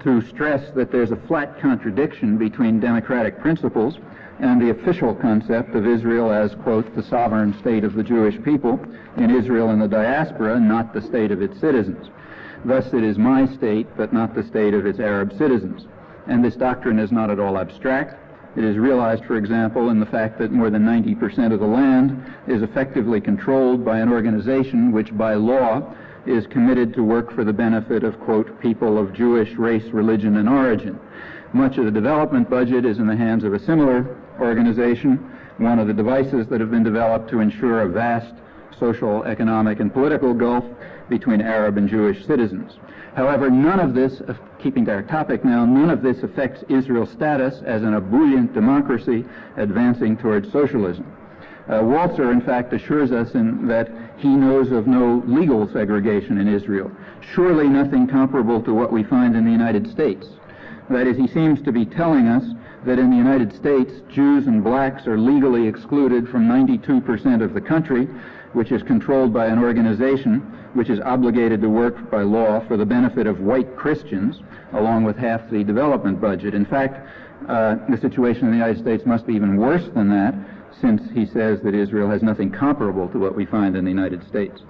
to stress that there's a flat contradiction between democratic principles and the official concept of Israel as, quote, the sovereign state of the Jewish people in Israel and the diaspora, not the state of its citizens. Thus, it is my state, but not the state of its Arab citizens. And this doctrine is not at all abstract. It is realized, for example, in the fact that more than 90% of the land is effectively controlled by an organization which, by law, is committed to work for the benefit of, quote, people of Jewish race, religion, and origin. Much of the development budget is in the hands of a similar organization, one of the devices that have been developed to ensure a vast social, economic, and political gulf between Arab and Jewish citizens. However, none of this, keeping to our topic now, none of this affects Israel's status as an ebullient democracy advancing towards socialism. Walzer, in fact, assures us that he knows of no legal segregation in Israel, surely nothing comparable to what we find in the United States. That is, he seems to be telling us that in the United States, Jews and blacks are legally excluded from 92% of the country, which is controlled by an organization which is obligated to work by law for the benefit of white Christians, along with half the development budget. In fact, the situation in the United States must be even worse than that, since he says that Israel has nothing comparable to what we find in the United States.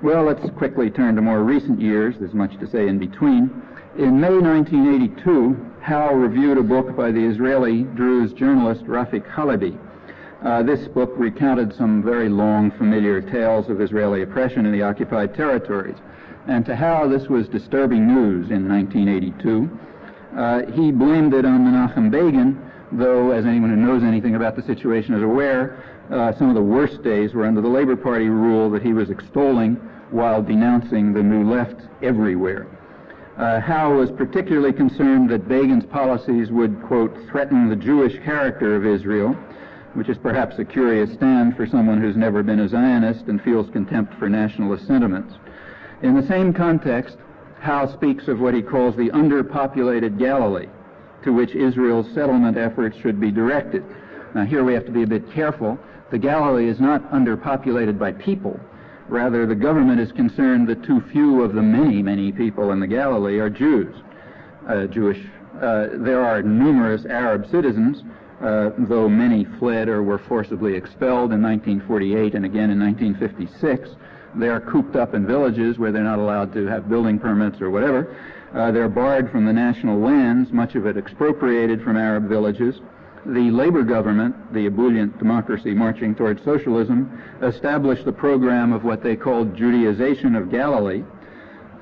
Well, let's quickly turn to more recent years. There's much to say in between. In May 1982, Hal reviewed a book by the Israeli Druze journalist Rafik Halabi. This book recounted some very long, familiar tales of Israeli oppression in the occupied territories. And to Hal, this was disturbing news in 1982. He blamed it on Menachem Begin, though, as anyone who knows anything about the situation is aware, some of the worst days were under the Labor Party rule that he was extolling while denouncing the New Left everywhere. Hal was particularly concerned that Begin's policies would, quote, threaten the Jewish character of Israel, which is perhaps a curious stand for someone who's never been a Zionist and feels contempt for nationalist sentiments. In the same context, Hal speaks of what he calls the underpopulated Galilee, to which Israel's settlement efforts should be directed. Now, here we have to be a bit careful. The Galilee is not underpopulated by people. Rather, the government is concerned that too few of the many, many people in the Galilee are Jews. There are numerous Arab citizens, though many fled or were forcibly expelled in 1948 and again in 1956. They are cooped up in villages where they're not allowed to have building permits or whatever. They're barred from the national lands, much of it expropriated from Arab villages. The labor government, the ebullient democracy marching towards socialism, established the program of what they called Judaization of Galilee,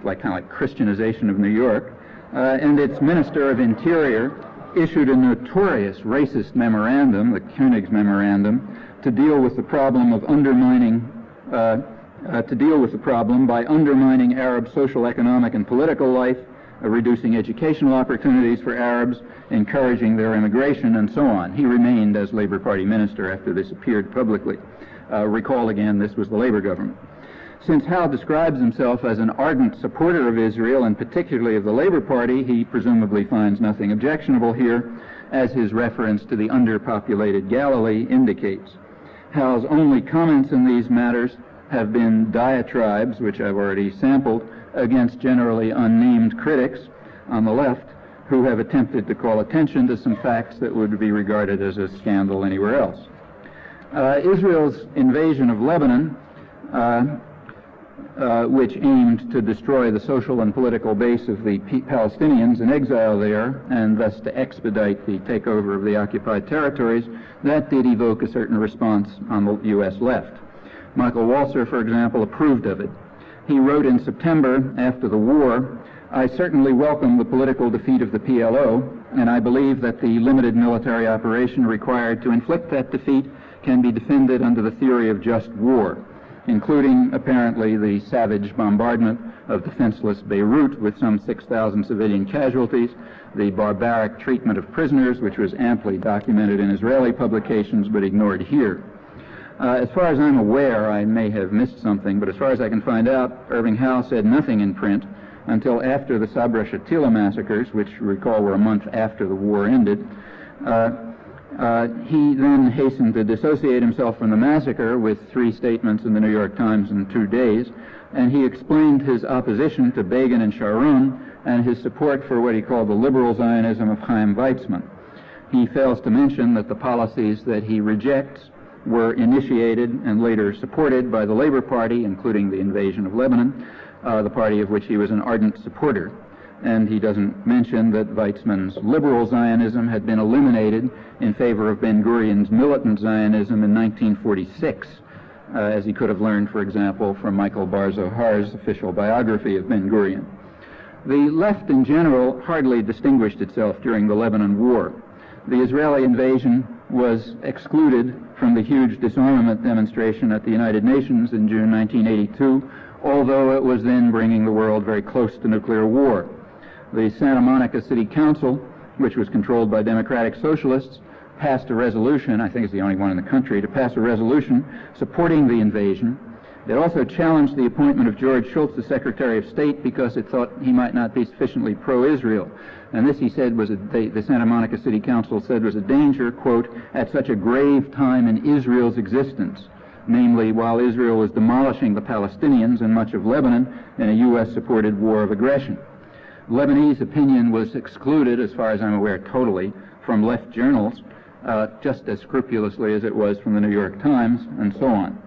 kind of like Christianization of New York, and its Minister of Interior issued a notorious racist memorandum, the Koenig's Memorandum, to deal with the problem of by undermining Arab social, economic, and political life, reducing educational opportunities for Arabs, encouraging their immigration, and so on. He remained as Labor Party minister after this appeared publicly. Recall again, this was the Labor government. Since Hal describes himself as an ardent supporter of Israel, and particularly of the Labor Party, he presumably finds nothing objectionable here, as his reference to the underpopulated Galilee indicates. Hal's only comments in these matters have been diatribes, which I've already sampled, against generally unnamed critics on the left who have attempted to call attention to some facts that would be regarded as a scandal anywhere else. Israel's invasion of Lebanon, which aimed to destroy the social and political base of the Palestinians in exile there, and thus to expedite the takeover of the occupied territories, that did evoke a certain response on the U.S. left. Michael Walzer, for example, approved of it. He wrote in September, after the war, "I certainly welcome the political defeat of the PLO, and I believe that the limited military operation required to inflict that defeat can be defended under the theory of just war, including, apparently, the savage bombardment of defenseless Beirut with some 6,000 civilian casualties, the barbaric treatment of prisoners, which was amply documented in Israeli publications but ignored here." As far as I'm aware, I may have missed something, but as far as I can find out, Irving Howe said nothing in print until after the Sabra Shatila massacres, which you recall were a month after the war ended. He then hastened to dissociate himself from the massacre with 3 statements in the New York Times in 2 days, and he explained his opposition to Begin and Sharon and his support for what he called the liberal Zionism of Chaim Weizmann. He fails to mention that the policies that he rejects were initiated and later supported by the Labor Party, including the invasion of Lebanon, the party of which he was an ardent supporter. And he doesn't mention that Weizmann's liberal Zionism had been eliminated in favor of Ben-Gurion's militant Zionism in 1946, as he could have learned, for example, from Michael Bar-Zohar's official biography of Ben-Gurion. The left in general hardly distinguished itself during the Lebanon War. The Israeli invasion was excluded from the huge disarmament demonstration at the United Nations in June 1982, although it was then bringing the world very close to nuclear war. The Santa Monica City Council, which was controlled by Democratic Socialists, passed a resolution, I think it's the only one in the country, to pass a resolution supporting the invasion. It also challenged the appointment of George Shultz as Secretary of State because it thought he might not be sufficiently pro-Israel. And this, he said, was the Santa Monica City Council said was a danger, quote, at such a grave time in Israel's existence, namely while Israel was demolishing the Palestinians and much of Lebanon in a U.S.-supported war of aggression. Lebanese opinion was excluded, as far as I'm aware, totally from left journals, just as scrupulously as it was from the New York Times, and so on.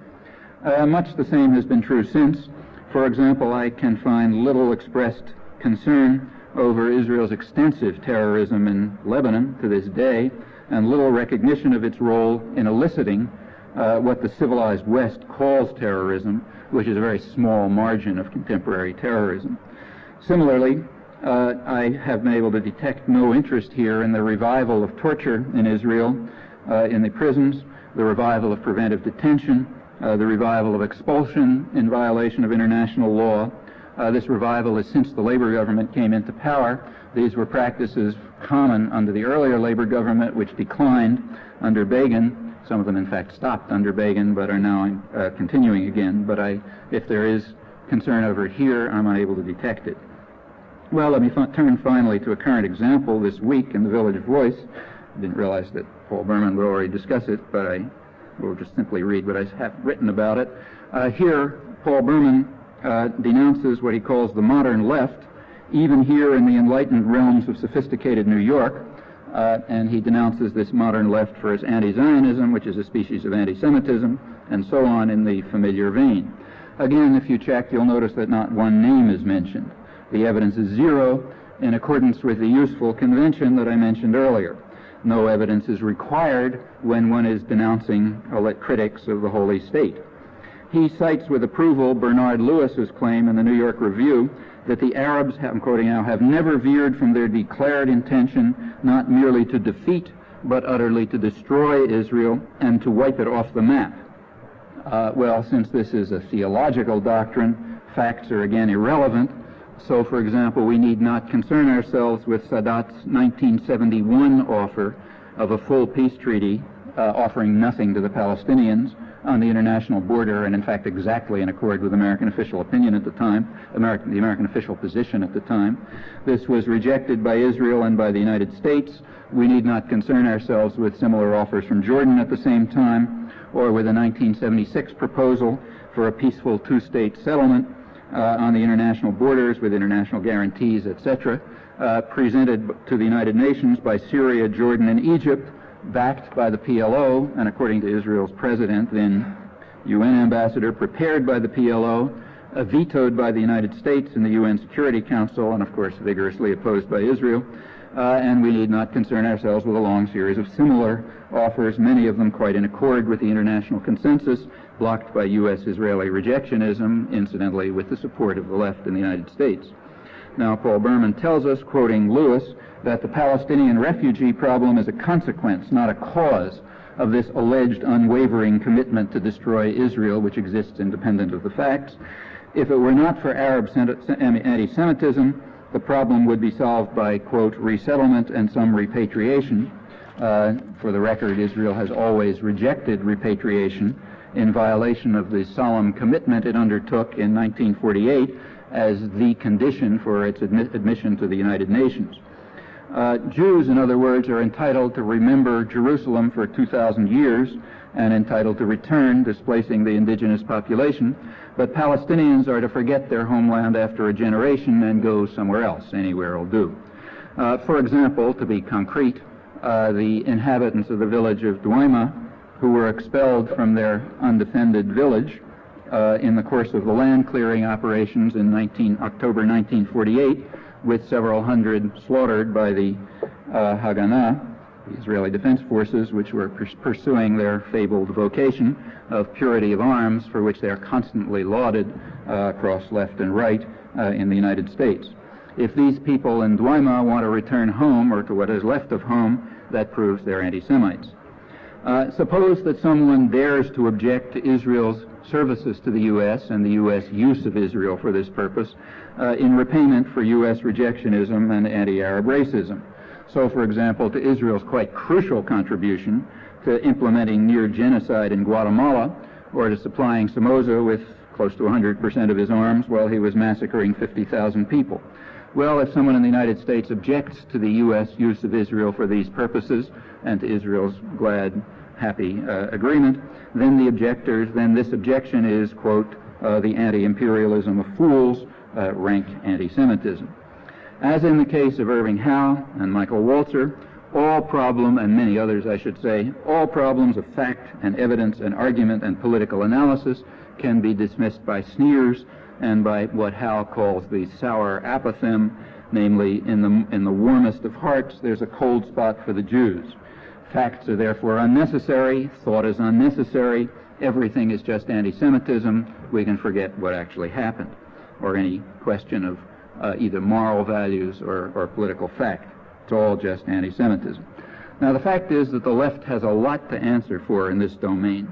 Much the same has been true since. For example, I can find little expressed concern over Israel's extensive terrorism in Lebanon to this day, and little recognition of its role in eliciting what the civilized West calls terrorism, which is a very small margin of contemporary terrorism. Similarly, I have been able to detect no interest here in the revival of torture in Israel, in the prisons, the revival of preventive detention, the revival of expulsion in violation of international law. This revival is since the Labor government came into power. These were practices common under the earlier Labor government, which declined under Begin. Some of them, in fact, stopped under Begin, but are now continuing again. But if there is concern over here, I'm unable to detect it. Well, let me turn finally to a current example this week in the Village Voice. I didn't realize that Paul Berman would already discuss it, but I will just simply read what I have written about it. Here, Paul Berman denounces what he calls the modern left, even here in the enlightened realms of sophisticated New York, and he denounces this modern left for its anti-Zionism, which is a species of anti-Semitism, and so on in the familiar vein. Again, if you check, you'll notice that not one name is mentioned. The evidence is zero, in accordance with the useful convention that I mentioned earlier. No evidence is required when one is denouncing critics of the Holy State. He cites with approval Bernard Lewis's claim in the New York Review that the Arabs, I'm quoting now, have never veered from their declared intention not merely to defeat, but utterly to destroy Israel and to wipe it off the map. Well, since this is a theological doctrine, facts are again irrelevant. So, for example, we need not concern ourselves with Sadat's 1971 offer of a full peace treaty offering nothing to the Palestinians on the international border, and in fact exactly in accord with American official opinion at the time, the American official position at the time. This was rejected by Israel and by the United States. We need not concern ourselves with similar offers from Jordan at the same time, or with a 1976 proposal for a peaceful two-state settlement on the international borders with international guarantees, etc., presented to the United Nations by Syria, Jordan, and Egypt, backed by the PLO, and according to Israel's president, then UN ambassador, prepared by the PLO, vetoed by the United States in the UN Security Council, and of course vigorously opposed by Israel. And we need not concern ourselves with a long series of similar offers, many of them quite in accord with the international consensus, blocked by U.S.-Israeli rejectionism, incidentally with the support of the left in the United States. Now, Paul Berman tells us, quoting Lewis, that the Palestinian refugee problem is a consequence, not a cause, of this alleged unwavering commitment to destroy Israel, which exists independent of the facts. If it were not for Arab anti-Semitism, the problem would be solved by, quote, resettlement and some repatriation. For the record, Israel has always rejected repatriation, in violation of the solemn commitment it undertook in 1948 as the condition for its admission to the United Nations. Jews, in other words, are entitled to remember Jerusalem for 2,000 years and entitled to return, displacing the indigenous population, but Palestinians are to forget their homeland after a generation and go somewhere else. Anywhere will do. For example, to be concrete, the inhabitants of the village of Duaima, who were expelled from their undefended village in the course of the land clearing operations in October 1948, with several hundred slaughtered by the Haganah, the Israeli Defense Forces, which were pursuing their fabled vocation of purity of arms, for which they are constantly lauded across left and right in the United States. If these people in Duaima want to return home, or to what is left of home, that proves they're anti-Semites. Suppose that someone dares to object to Israel's services to the U.S. and the U.S. use of Israel for this purpose in repayment for U.S. rejectionism and anti-Arab racism. So, for example, to Israel's quite crucial contribution to implementing near genocide in Guatemala, or to supplying Somoza with close to 100% of his arms while he was massacring 50,000 people. Well, if someone in the United States objects to the U.S. use of Israel for these purposes, and to Israel's glad, happy agreement, then this objection is, quote, the anti-imperialism of fools, rank anti-Semitism. As in the case of Irving Howe and Michael Walzer, all problem, and many others I should say, all problems of fact and evidence and argument and political analysis can be dismissed by sneers and by what Howe calls the sour apothegm, namely, in the warmest of hearts, there's a cold spot for the Jews. Facts are therefore unnecessary, thought is unnecessary, everything is just anti-Semitism, we can forget what actually happened, or any question of either moral values or political fact. It's all just anti-Semitism. Now, the fact is that the left has a lot to answer for in this domain.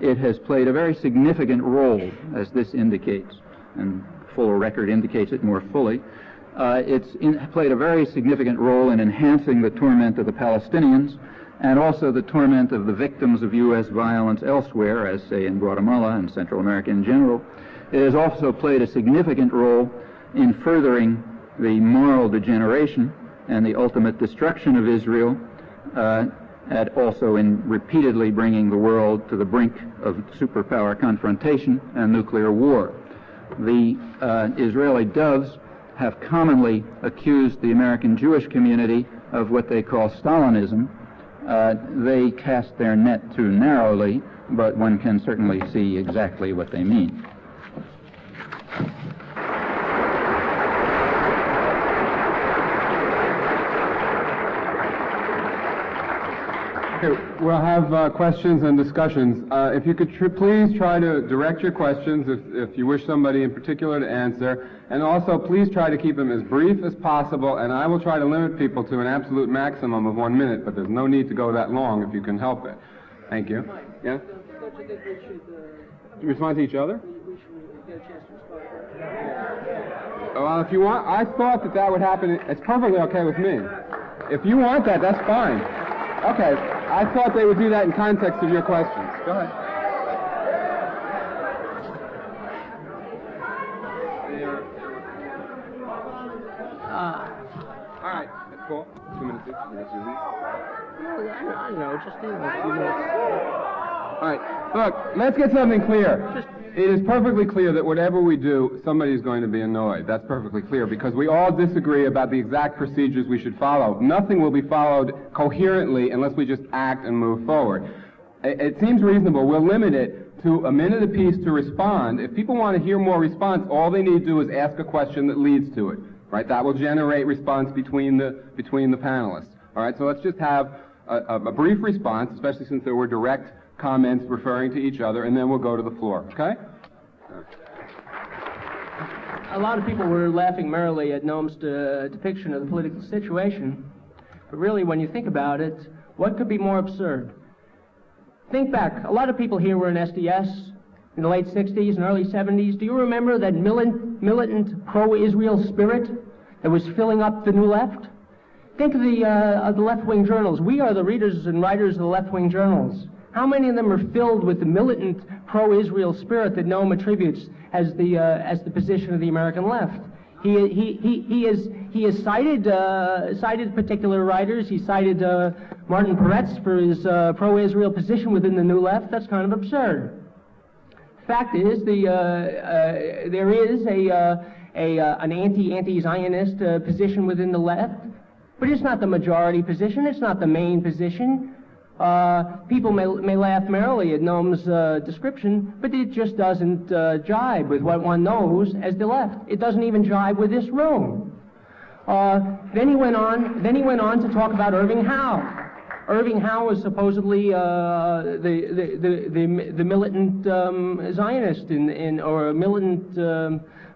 It has played a very significant role, as this indicates, and fuller record indicates it more fully. It's played a very significant role in enhancing the torment of the Palestinians and also the torment of the victims of U.S. violence elsewhere, as, say, in Guatemala and Central America in general. It has also played a significant role in furthering the moral degeneration and the ultimate destruction of Israel, and also in repeatedly bringing the world to the brink of superpower confrontation and nuclear war. The Israeli doves have commonly accused the American Jewish community of what they call Stalinism. They cast their net too narrowly, but one can certainly see exactly what they mean. Okay, we'll have questions and discussions. If you could please try to direct your questions if you wish somebody in particular to answer, and also please try to keep them as brief as possible, and I will try to limit people to an absolute maximum of 1 minute, but there's no need to go that long if you can help it. Thank you. Yeah? Don't you think we should Respond to each other? we should get a chance to respond? Well, if you want, I thought that would happen. It's perfectly okay with me. If you want that, that's fine. Okay, I thought they would do that in context of your questions. Go ahead. All right, that's cool. 2 minutes each. I know, just in a few minutes. All right, look, let's get something clear. It is perfectly clear that whatever we do, somebody's going to be annoyed. That's perfectly clear, because we all disagree about the exact procedures we should follow. Nothing will be followed coherently unless we just act and move forward. It seems reasonable. We'll limit it to a minute apiece to respond. If people want to hear more response, all they need to do is ask a question that leads to it. Right? That will generate response between the panelists. All right, so let's just have a brief response, especially since there were direct comments referring to each other, and then we'll go to the floor, okay? A lot of people were laughing merrily at Noam's depiction of the political situation, but really, when you think about it, what could be more absurd? Think back. A lot of people here were in SDS in the late 60s and early 70s. Do you remember that militant pro-Israel spirit that was filling up the New Left? Think of the left-wing journals. We are the readers and writers of the left-wing journals. How many of them are filled with the militant pro-Israel spirit that Noam attributes as the position of the American left? He has cited particular writers. He cited Martin Peretz for his pro-Israel position within the New Left. That's kind of absurd. Fact is, there is an anti-Zionist position within the left, but it's not the majority position. It's not the main position. People may laugh merrily at Noam's description, but it just doesn't jibe with what one knows as the left. It doesn't even jibe with this room. Then he went on to talk about Irving Howe. Irving Howe was supposedly the militant Zionist or a militant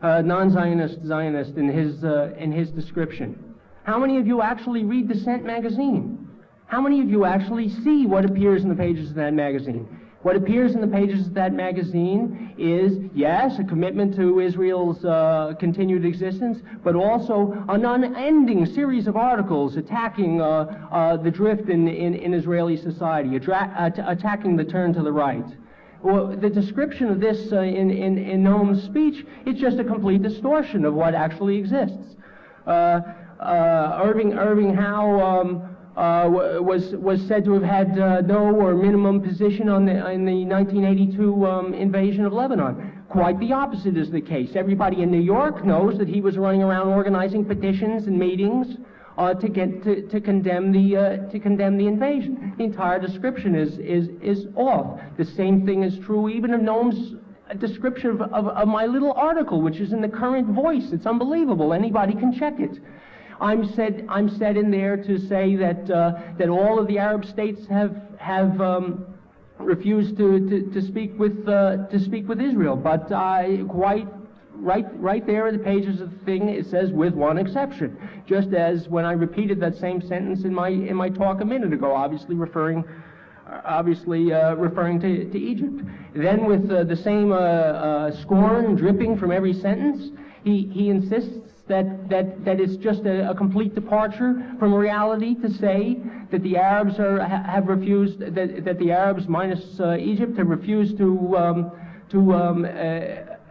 non-Zionist Zionist in his description. How many of you actually read Dissent magazine? How many of you actually see what appears in the pages of that magazine? What appears in the pages of that magazine is, yes, a commitment to Israel's continued existence, but also an unending series of articles attacking the drift in Israeli society, attacking the turn to the right. Well, the description of this in Noam's speech is just a complete distortion of what actually exists. Irving Howe was said to have had no or minimum position in the 1982 invasion of Lebanon. Quite the opposite is the case. Everybody in New York knows that he was running around organizing petitions and meetings to condemn the invasion. The entire description is off. The same thing is true even of Noam's description of my little article, which is in the Current Voice. It's unbelievable. Anybody can check it. I'm said in there to say that all of the Arab states have refused to speak with Israel, but quite right there in the pages of the thing it says with one exception. Just as when I repeated that same sentence in my talk a minute ago, obviously referring to Egypt. Then with the same scorn dripping from every sentence, he insists that it's just a complete departure from reality to say that the Arabs have refused, that the Arabs minus Egypt have refused to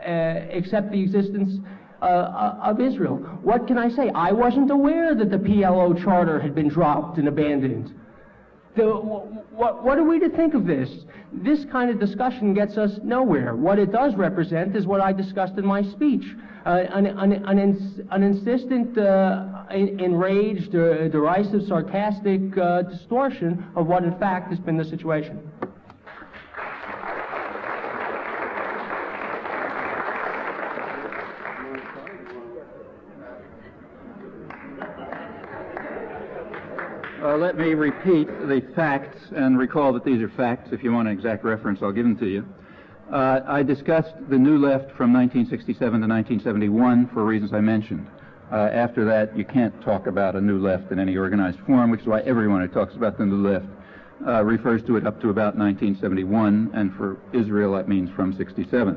accept the existence of Israel. What can I say? I wasn't aware that the PLO charter had been dropped and abandoned. What are we to think of this? This kind of discussion gets us nowhere. What it does represent is what I discussed in my speech. An insistent, enraged, derisive, sarcastic distortion of what in fact has been the situation. Let me repeat the facts and recall that these are facts. If you want an exact reference, I'll give them to you. I discussed the New Left from 1967 to 1971 for reasons I mentioned. After that, you can't talk about a New Left in any organized form, which is why everyone who talks about the New Left refers to it up to about 1971, and for Israel that means from 67.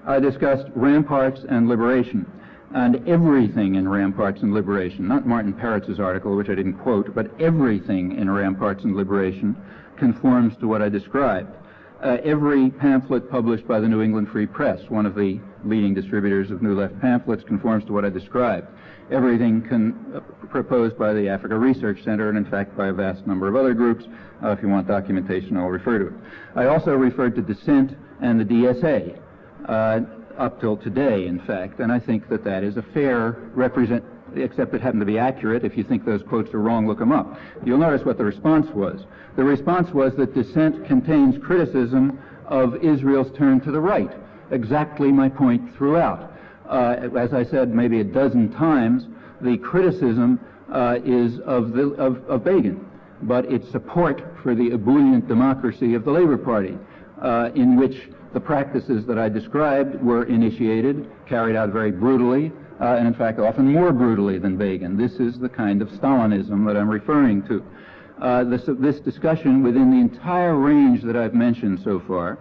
I discussed ramparts and liberation. And everything in Ramparts and Liberation, not Martin Peretz's article, which I didn't quote, but everything in Ramparts and Liberation conforms to what I described. Every pamphlet published by the New England Free Press, one of the leading distributors of New Left pamphlets, conforms to what I described. Everything proposed by the Africa Research Center, and in fact by a vast number of other groups. If you want documentation, I'll refer to it. I also referred to Dissent and the DSA. Up till today, in fact, and I think that that is a fair except it happened to be accurate. If you think those quotes are wrong, look them up. You'll notice what the response was. The response was that Dissent contains criticism of Israel's turn to the right. Exactly my point throughout. As I said maybe a dozen times, the criticism is of Begin, but it's support for the ebullient democracy of the Labor Party, in which the practices that I described were initiated, carried out very brutally, and in fact often more brutally than Begin. This is the kind of Stalinism that I'm referring to. This discussion within the entire range that I've mentioned so far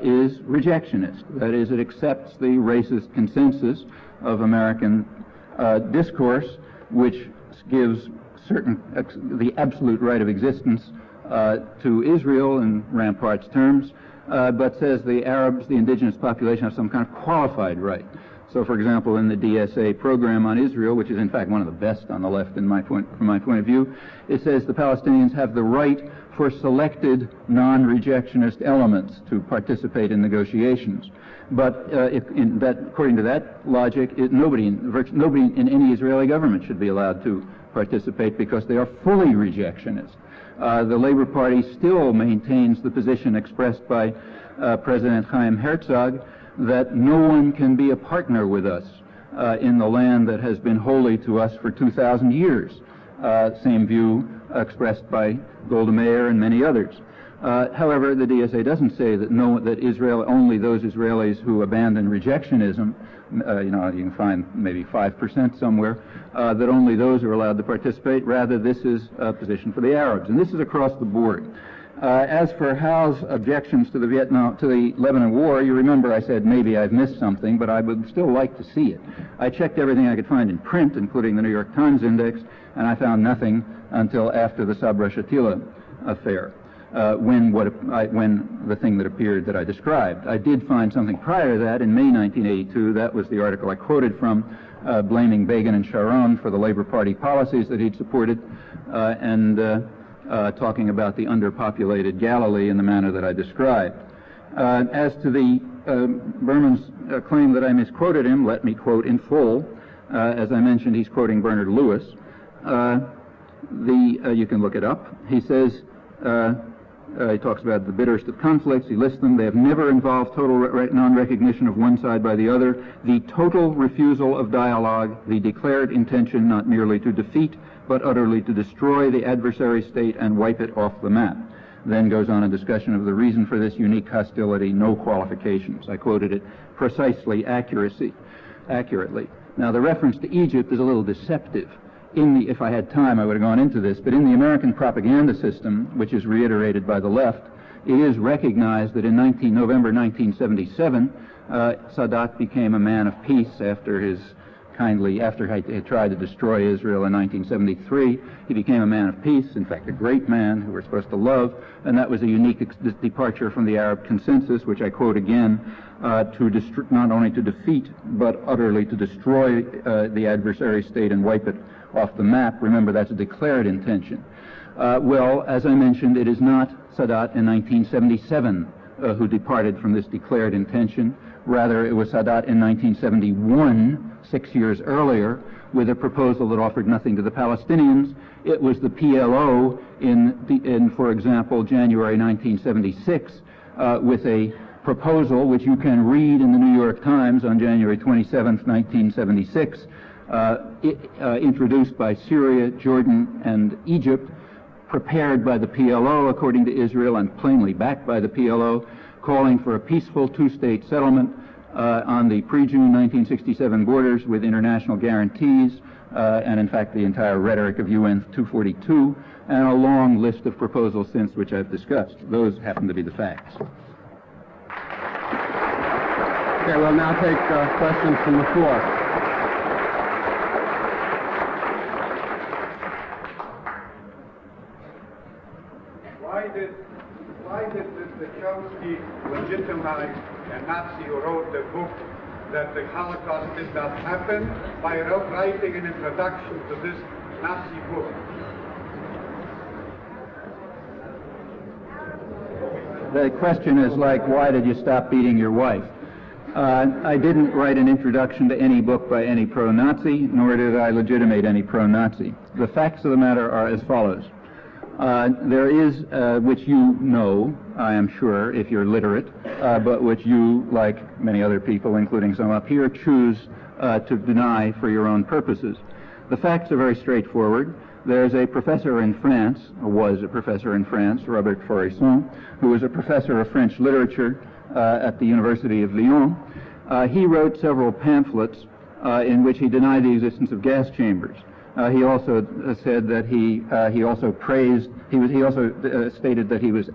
is rejectionist. That is, it accepts the racist consensus of American discourse, which gives the absolute right of existence to Israel in Rampart's terms, but says the Arabs, the indigenous population, have some kind of qualified right. So, for example, in the DSA program on Israel, which is in fact one of the best on the left from my point of view, it says the Palestinians have the right for selected non-rejectionist elements to participate in negotiations. But according to that logic, nobody in any Israeli government should be allowed to participate because they are fully rejectionist. The Labor Party still maintains the position expressed by President Chaim Herzog that no one can be a partner with us in the land that has been holy to us for 2,000 years. Same view expressed by Golda Meir and many others. However, the DSA doesn't say that Israel, only those Israelis who abandon rejectionism, you can find maybe 5% somewhere, that only those are allowed to participate. Rather, this is a position for the Arabs, and this is across the board. As for Howe's objections to the Lebanon War, you remember I said maybe I've missed something, but I would still like to see it. I checked everything I could find in print, including the New York Times index, and I found nothing until after the Sabra Shatila affair, when the thing that appeared that I described. I did find something prior to that in May 1982. That was the article I quoted from, blaming Begin and Sharon for the Labor Party policies that he'd supported, and talking about the underpopulated Galilee in the manner that I described. As to the Berman's claim that I misquoted him, let me quote in full. As I mentioned, he's quoting Bernard Lewis. You can look it up. He says, he talks about the bitterest of conflicts. He lists them. They have never involved total non-recognition of one side by the other, the total refusal of dialogue, the declared intention not merely to defeat, but utterly to destroy the adversary state and wipe it off the map. Then goes on a discussion of the reason for this unique hostility, no qualifications. I quoted it precisely, accurately. Now, the reference to Egypt is a little deceptive. If I had time, I would have gone into this, but in the American propaganda system, which is reiterated by the left, it is recognized that in November 1977, Sadat became a man of peace after he had tried to destroy Israel in 1973. He became a man of peace, in fact, a great man who we're supposed to love, and that was a unique departure from the Arab consensus, which I quote again, not only to defeat, but utterly to destroy the adversary state and wipe it off the map. Remember, that's a declared intention. Well, as I mentioned, it is not Sadat in 1977 who departed from this declared intention. Rather, it was Sadat in 1971, 6 years earlier, with a proposal that offered nothing to the Palestinians. It was the PLO in for example, January 1976, with a proposal which you can read in the New York Times on January 27, 1976, introduced by Syria, Jordan, and Egypt, prepared by the PLO, according to Israel, and plainly backed by the PLO, calling for a peaceful two-state settlement on the pre-June 1967 borders with international guarantees, and in fact the entire rhetoric of UN 242, and a long list of proposals since which I've discussed. Those happen to be the facts. Okay, we'll now take questions from the floor. Why did Mr. Chomsky legitimize a Nazi who wrote the book that the Holocaust did not happen by writing an introduction to this Nazi book? The question is like, why did you stop beating your wife? I didn't write an introduction to any book by any pro-Nazi, nor did I legitimate any pro-Nazi. The facts of the matter are as follows. There is, which you know, I am sure, if you're literate, but which you, like many other people, including some up here, choose to deny for your own purposes. The facts are very straightforward. There's a professor in France, or was a professor in France, Robert Faurisson, who was a professor of French literature at the University of Lyon. He wrote several pamphlets in which he denied the existence of gas chambers. He also said that he also stated that he was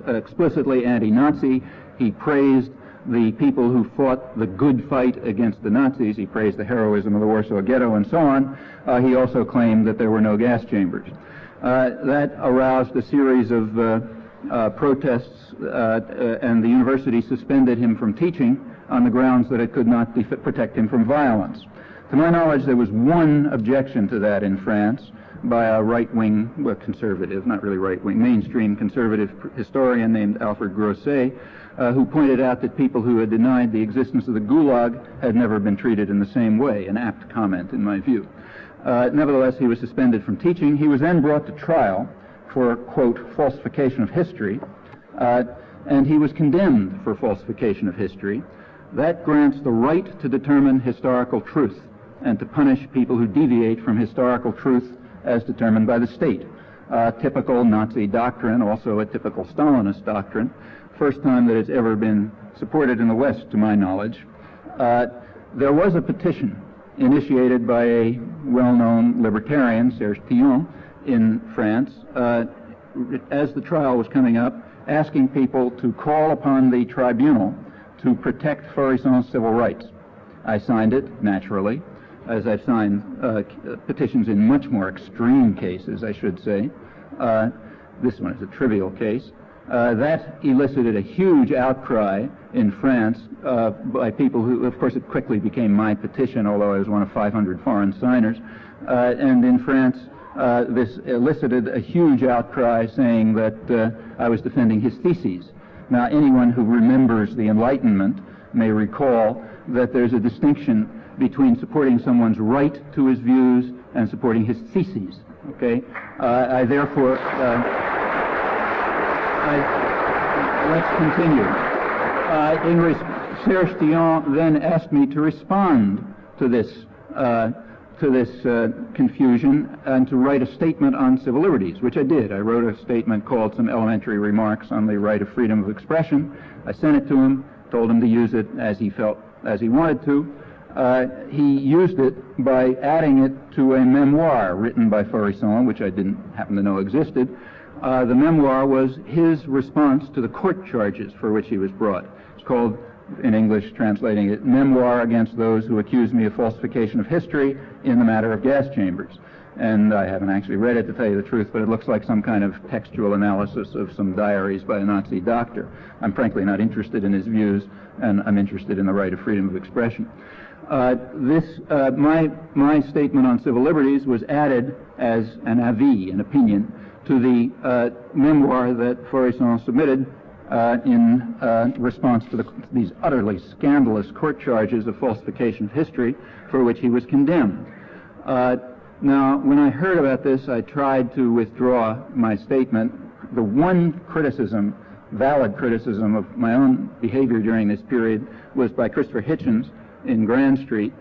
explicitly anti-Nazi. He praised the people who fought the good fight against the Nazis. He praised the heroism of the Warsaw Ghetto and so on. He also claimed that there were no gas chambers. That aroused a series of protests, and the university suspended him from teaching on the grounds that it could not protect him from violence. To my knowledge, there was one objection to that in France by a right-wing, well, conservative, not really right-wing, mainstream conservative historian named Alfred Grosset, who pointed out that people who had denied the existence of the Gulag had never been treated in the same way, an apt comment in my view. Nevertheless, he was suspended from teaching. He was then brought to trial for, quote, falsification of history, and he was condemned for falsification of history. That grants the right to determine historical truth and to punish people who deviate from historical truth as determined by the state. Typical Nazi doctrine, also a typical Stalinist doctrine, first time that it's ever been supported in the West, to my knowledge. There was a petition initiated by a well-known libertarian, Serge Tillon, in France, as the trial was coming up, asking people to call upon the tribunal to protect Faurison's civil rights. I signed it, naturally, as I've signed petitions in much more extreme cases, I should say. This one is a trivial case. That elicited a huge outcry in France by people who, of course, it quickly became my petition, although I was one of 500 foreign signers. And in France, this elicited a huge outcry saying that I was defending his theses. Now, anyone who remembers the Enlightenment may recall that there's a distinction between supporting someone's right to his views and supporting his theses. Okay? I therefore, let's continue. Serge Tillon then asked me to respond to this confusion and to write a statement on civil liberties, which I did. I wrote a statement called Some Elementary Remarks on the Right of Freedom of Expression. I sent it to him, told him to use it as he felt, as he wanted to. He used it by adding it to a memoir written by Faurisson, which I didn't happen to know existed. The memoir was his response to the court charges for which he was brought. It's called, in English, translating it, Memoir Against Those Who Accuse Me of Falsification of History in the Matter of Gas Chambers. And I haven't actually read it, to tell you the truth, but it looks like some kind of textual analysis of some diaries by a Nazi doctor. I'm frankly not interested in his views, and I'm interested in the right of freedom of expression. My statement on civil liberties was added as an avis, an opinion, to the memoir that Faurisson submitted in response to these utterly scandalous court charges of falsification of history for which he was condemned. Now, when I heard about this, I tried to withdraw my statement. The one criticism, valid criticism of my own behavior during this period was by Christopher Hitchens in Grand Street.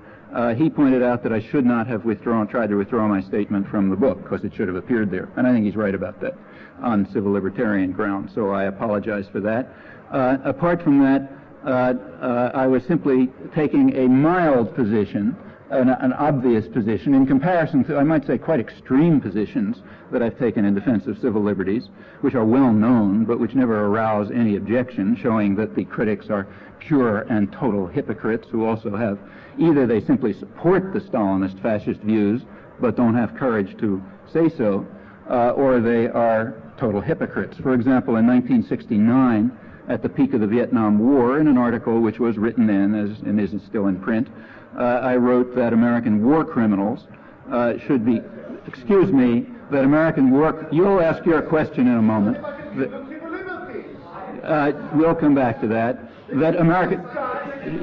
He pointed out that I should not have tried to withdraw my statement from the book because it should have appeared there. And I think he's right about that on civil libertarian grounds, so I apologize for that. Apart from that, I was simply taking a mild position, an obvious position, in comparison to, I might say, quite extreme positions that I've taken in defense of civil liberties, which are well known, but which never arouse any objection, showing that the critics are pure and total hypocrites who also have, either they simply support the Stalinist fascist views, but don't have courage to say so, or they are total hypocrites. For example, in 1969, at the peak of the Vietnam War, in an article which was written then, and is still in print, I wrote that American war criminals should be, excuse me, that American war, you'll ask your question in a moment. We'll come back to that. That American,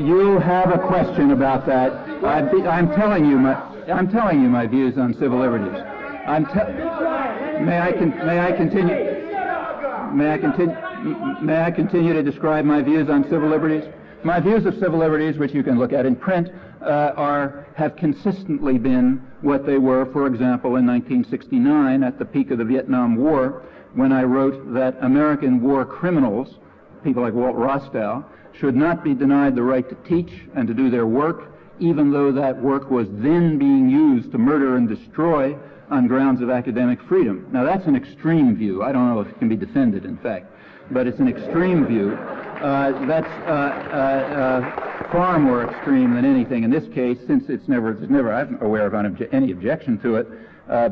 you'll have a question about that. I'm telling you my views on civil liberties. May I continue to describe my views on civil liberties? My views of civil liberties, which you can look at in print, have consistently been what they were, for example, in 1969 at the peak of the Vietnam War, when I wrote that American war criminals, people like Walt Rostow, should not be denied the right to teach and to do their work, even though that work was then being used to murder and destroy on grounds of academic freedom. Now, that's an extreme view. I don't know if it can be defended, in fact, but it's an extreme view. That's far more extreme than anything in this case, since I'm aware of any objection to it.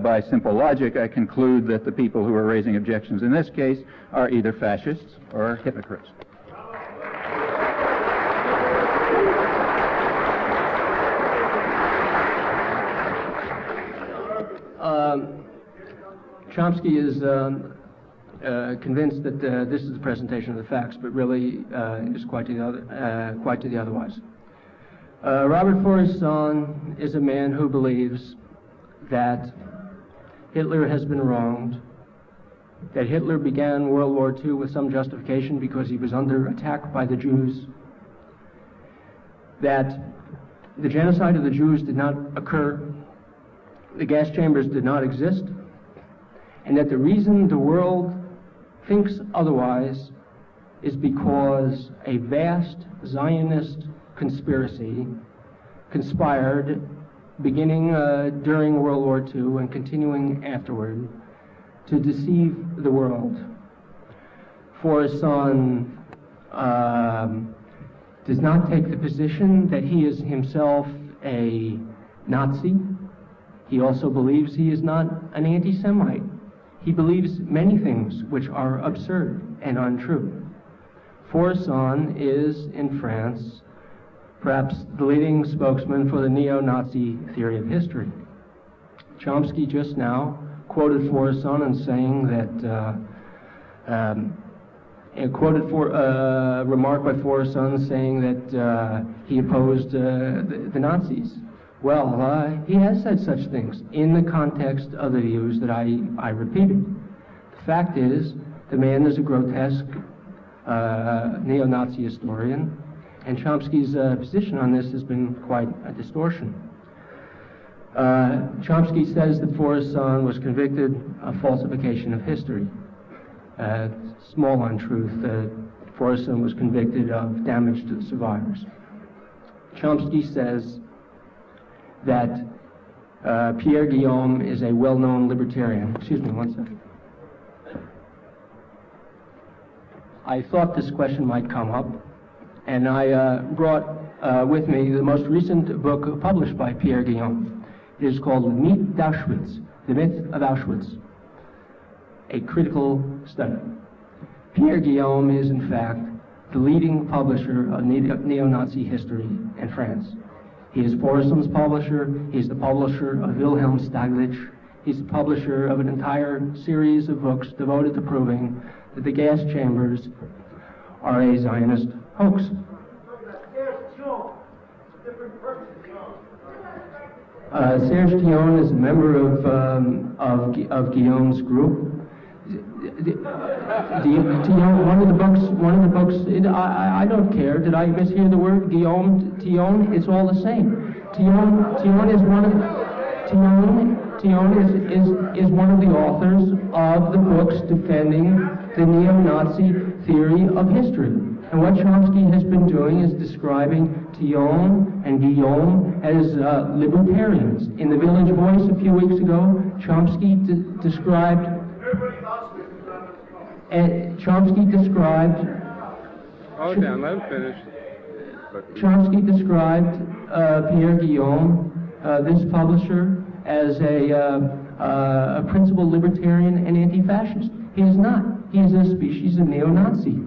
by simple logic, I conclude that the people who are raising objections in this case are either fascists or hypocrites. Chomsky is convinced that this is the presentation of the facts, but really is quite to the otherwise. Robert Faurisson is a man who believes that Hitler has been wronged, that Hitler began World War II with some justification because he was under attack by the Jews, that the genocide of the Jews did not occur, the gas chambers did not exist, and that the reason the world thinks otherwise is because a vast Zionist conspiracy conspired beginning during World War II and continuing afterward to deceive the world. Faurisson does not take the position that he is himself a Nazi. He also believes he is not an anti-Semite. He believes many things which are absurd and untrue. Faurisson is, in France, perhaps the leading spokesman for the neo-Nazi theory of history. Chomsky just now quoted Faurisson in saying that, a remark by Faurisson saying that he opposed the Nazis. Well, he has said such things in the context of the views that I repeated. The fact is, the man is a grotesque neo-Nazi historian, and Chomsky's position on this has been quite a distortion. Chomsky says that Faurisson was convicted of falsification of history. Small untruth. Faurisson was convicted of damage to the survivors. Chomsky says that Pierre Guillaume is a well-known libertarian. Excuse me, one second. I thought this question might come up, and I brought with me the most recent book published by Pierre Guillaume. It is called The Myth d'Auschwitz, The Myth of Auschwitz, a critical study. Pierre Guillaume is, in fact, the leading publisher of neo-Nazi history in France. He is Faurisson's publisher. He's the publisher of Wilhelm Staglich. He's the publisher of an entire series of books devoted to proving that the gas chambers are a Zionist hoax. Serge Thion is a member of Guillaume's group. Thion, one of the books. I don't care. Did I mishear the word Guillaume? Thion. It's all the same. Thion is one of the authors of the books defending the neo-Nazi theory of history. And what Chomsky has been doing is describing Thion and Guillaume as libertarians. In the Village Voice a few weeks ago, Chomsky described. Hold down, let him finish. Chomsky described Pierre Guillaume, this publisher, as a principled libertarian and anti-fascist. He is not. He is a species of neo-Nazi.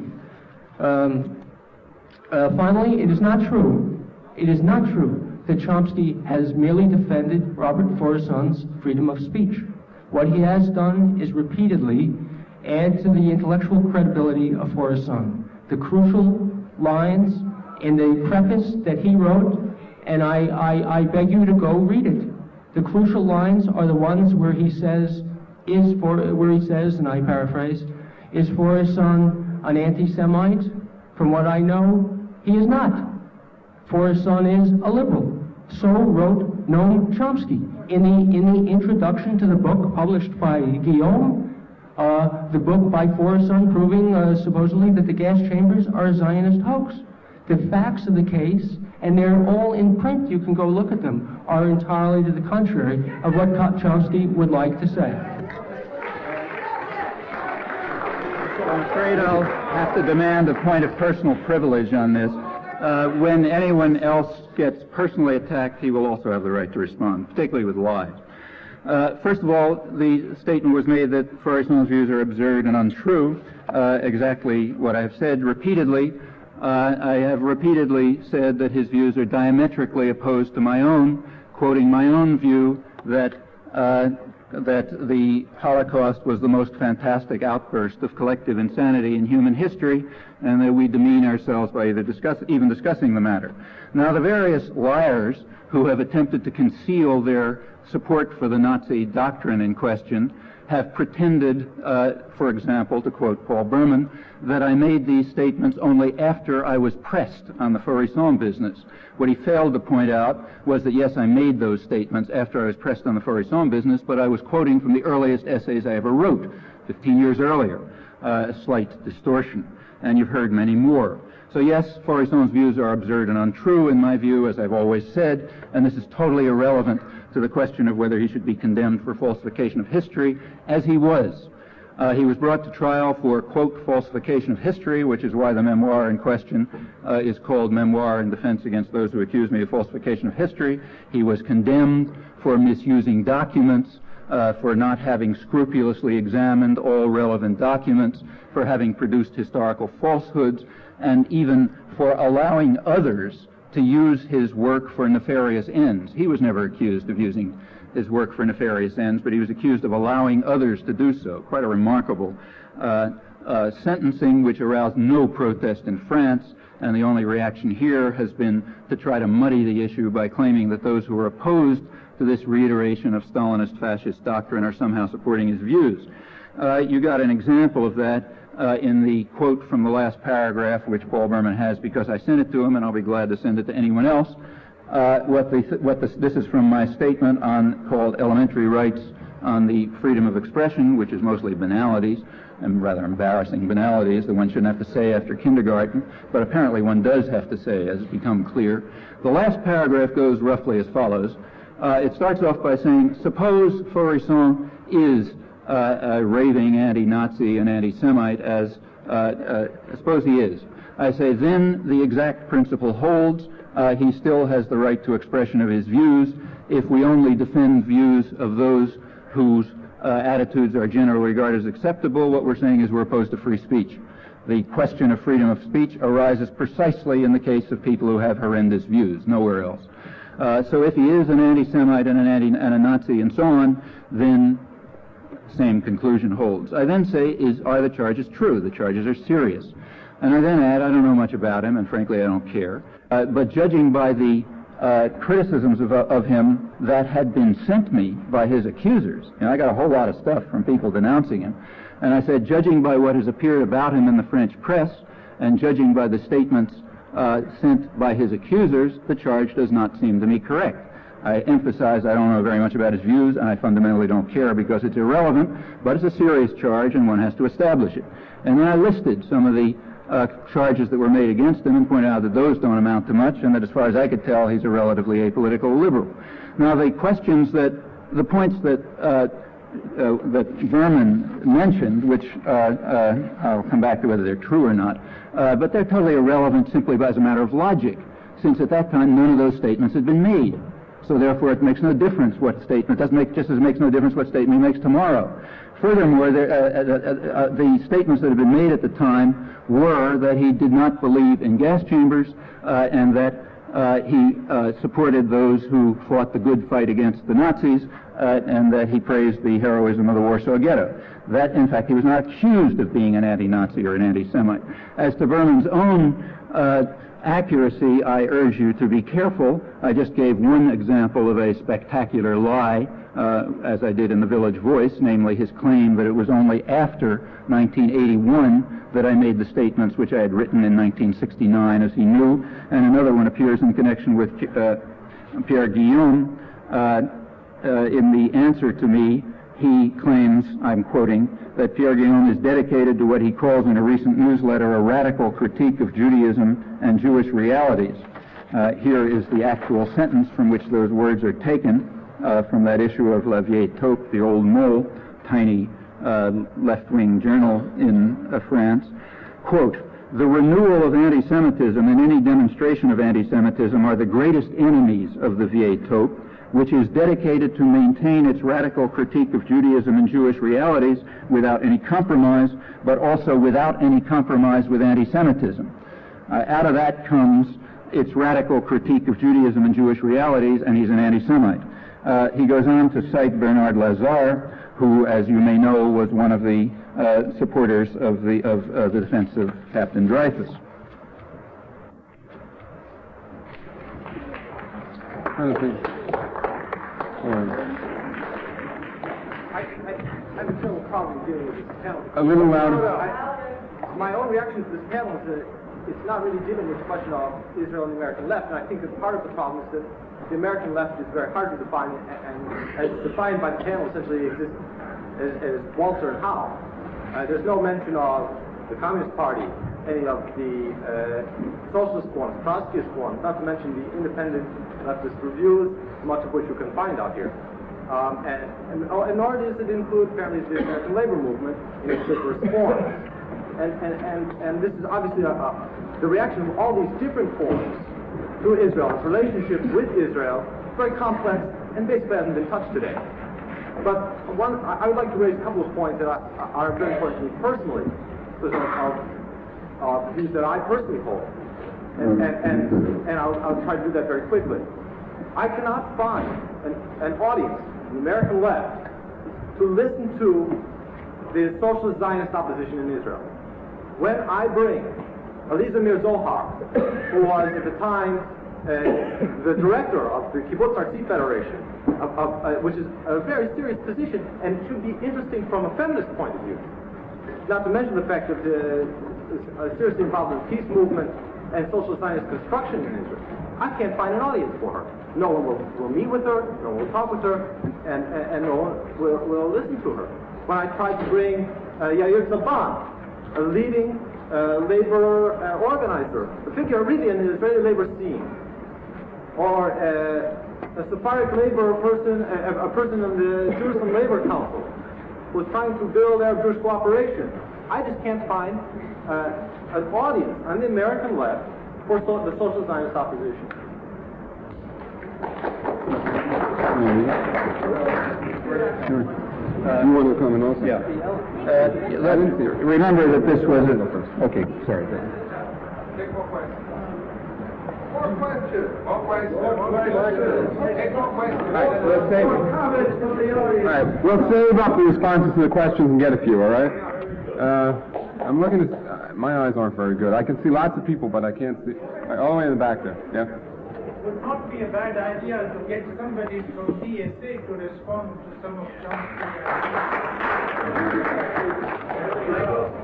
Finally, it is not true. It is not true that Chomsky has merely defended Robert Faurisson's freedom of speech. What he has done is repeatedly add to the intellectual credibility of Faurisson. The crucial lines in the preface that he wrote, and I beg you to go read it. The crucial lines are the ones where he says, and I paraphrase, is Faurisson an anti-Semite? From what I know, he is not. Faurisson is a liberal. So wrote Noam Chomsky. In the introduction to the book published by Guillaume, the book by Faurisson proving supposedly that the gas chambers are a Zionist hoax. The facts of the case, and they're all in print, you can go look at them, are entirely to the contrary of what Chomsky would like to say. I'm afraid I'll have to demand a point of personal privilege on this. When anyone else gets personally attacked, he will also have the right to respond, particularly with lies. First of all, the statement was made that Faurison's views are absurd and untrue, exactly what I've said repeatedly. I have repeatedly said that his views are diametrically opposed to my own, quoting my own view that the Holocaust was the most fantastic outburst of collective insanity in human history, and that we demean ourselves by even discussing the matter. Now, the various liars who have attempted to conceal their support for the Nazi doctrine in question have pretended, for example, to quote Paul Berman, that I made these statements only after I was pressed on the Faurisson business. What he failed to point out was that, yes, I made those statements after I was pressed on the Faurisson business, but I was quoting from the earliest essays I ever wrote, 15 years earlier, a slight distortion, and you've heard many more. So yes, Faurisson's views are absurd and untrue in my view, as I've always said, and this is totally irrelevant to the question of whether he should be condemned for falsification of history, as he was. He was brought to trial for, quote, falsification of history, which is why the memoir in question is called Memoir in Defense Against Those Who Accuse Me of Falsification of History. He was condemned for misusing documents, for not having scrupulously examined all relevant documents, for having produced historical falsehoods, and even for allowing others to use his work for nefarious ends. He was never accused of using his work for nefarious ends, but he was accused of allowing others to do so. Quite a remarkable sentencing which aroused no protest in France, and the only reaction here has been to try to muddy the issue by claiming that those who are opposed to this reiteration of Stalinist fascist doctrine are somehow supporting his views. You got an example of that in the quote from the last paragraph, which Paul Berman has because I sent it to him, and I'll be glad to send it to anyone else. This is from my statement called Elementary Rights on the Freedom of Expression, which is mostly banalities, and rather embarrassing banalities that one shouldn't have to say after kindergarten, but apparently one does have to say, as it's become clear. The last paragraph goes roughly as follows. It starts off by saying, suppose Faurisson is a raving anti-Nazi and anti-Semite, as suppose he is. I say, then the exact principle holds. He still has the right to expression of his views. If we only defend views of those whose attitudes are generally regarded as acceptable, what we're saying is we're opposed to free speech. The question of freedom of speech arises precisely in the case of people who have horrendous views, nowhere else. So if he is an anti-Semite and a Nazi and so on, then same conclusion holds. I then say, are the charges true? The charges are serious. And I then add, I don't know much about him, and frankly I don't care, but judging by the criticisms of him that had been sent me by his accusers, and I got a whole lot of stuff from people denouncing him, and I said, judging by what has appeared about him in the French press, and judging by the statements sent by his accusers, the charge does not seem to me correct. I emphasize I don't know very much about his views, and I fundamentally don't care because it's irrelevant, but it's a serious charge and one has to establish it. And then I listed some of the charges that were made against him and pointed out that those don't amount to much, and that as far as I could tell, he's a relatively apolitical liberal. Now, the points that Berman mentioned, which I'll come back to whether they're true or not, but they're totally irrelevant simply as a matter of logic, since at that time none of those statements had been made. So therefore it makes no difference what statement, just as it makes no difference what statement he makes tomorrow. Furthermore, the statements that had been made at the time were that he did not believe in gas chambers and that he supported those who fought the good fight against the Nazis and that he praised the heroism of the Warsaw Ghetto. That, in fact, he was not accused of being an anti-Nazi or an anti-Semite. As to Berman's own accuracy, I urge you to be careful. I just gave one example of a spectacular lie, as I did in the Village Voice, namely his claim that it was only after 1981 that I made the statements which I had written in 1969, as he knew, and another one appears in connection with Pierre Guillaume. In the answer to me, he claims, I'm quoting, that Pierre Guillaume is dedicated to what he calls in a recent newsletter a radical critique of Judaism and Jewish realities. Here is the actual sentence from which those words are taken from that issue of La Vieille Taupe, the Old Mole, tiny left-wing journal in France. Quote, the renewal of anti-Semitism and any demonstration of anti-Semitism are the greatest enemies of the Vieille Taupe, which is dedicated to maintain its radical critique of Judaism and Jewish realities without any compromise, but also without any compromise with anti-Semitism. Out of that comes its radical critique of Judaism and Jewish realities, and he's an anti-Semite. He goes on to cite Bernard Lazare, who, as you may know, was one of the supporters of the defense of Captain Dreyfus. I think. I'm having trouble probably dealing with this panel. A little louder. My own reaction to this panel is that it's not really dealing with the question of Israel and the American left, and I think that part of the problem is that the American left is very hard to define, and as defined by the panel, essentially exists as Walter and Howe. There's no mention of the Communist Party, any of the socialist ones, Trotskyist ones, not to mention the independent leftist reviews, much of which you can find out here. And nor does it include apparently the American labor movement in its diverse forms. And this is obviously the reaction of all these different forms to Israel, its relationship with Israel, very complex and basically hasn't been touched today. But I would like to raise a couple of points that are very important to me personally, of views that I personally hold. And I'll try to do that very quickly. I cannot find an audience, the American left, to listen to the socialist Zionist opposition in Israel. When I bring Eliezer Mir Zohar, who was at the time the director of the Kibbutz Artzi Federation, which is a very serious position and should be interesting from a feminist point of view, not to mention the fact that seriously involved in the peace movement and social Zionist construction in Israel. I can't find an audience for her. No one will meet with her, no one will talk with her, and no one will listen to her. When I tried to bring Yair Zaban, a leading labor organizer, a figure really in the Israeli labor scene, or a Sephardic labor person, a person in the Jerusalem Labor Council, who was trying to build Arab-Jewish cooperation. I just can't find an audience on the American left for the social Zionist opposition. Sure. You want to comment also? Yeah. Remember that this was a... Okay, sorry. Take more questions. More questions. More questions. Take more questions. All right, let's save it. Comments from the audience. All right, we'll save up the responses to the questions and get a few, all right? I'm looking at... my eyes aren't very good. I can see lots of people, but I can't see... all the way in the back there. Yeah? It would not be a bad idea to get somebody from DSA to respond to some of Chomsky's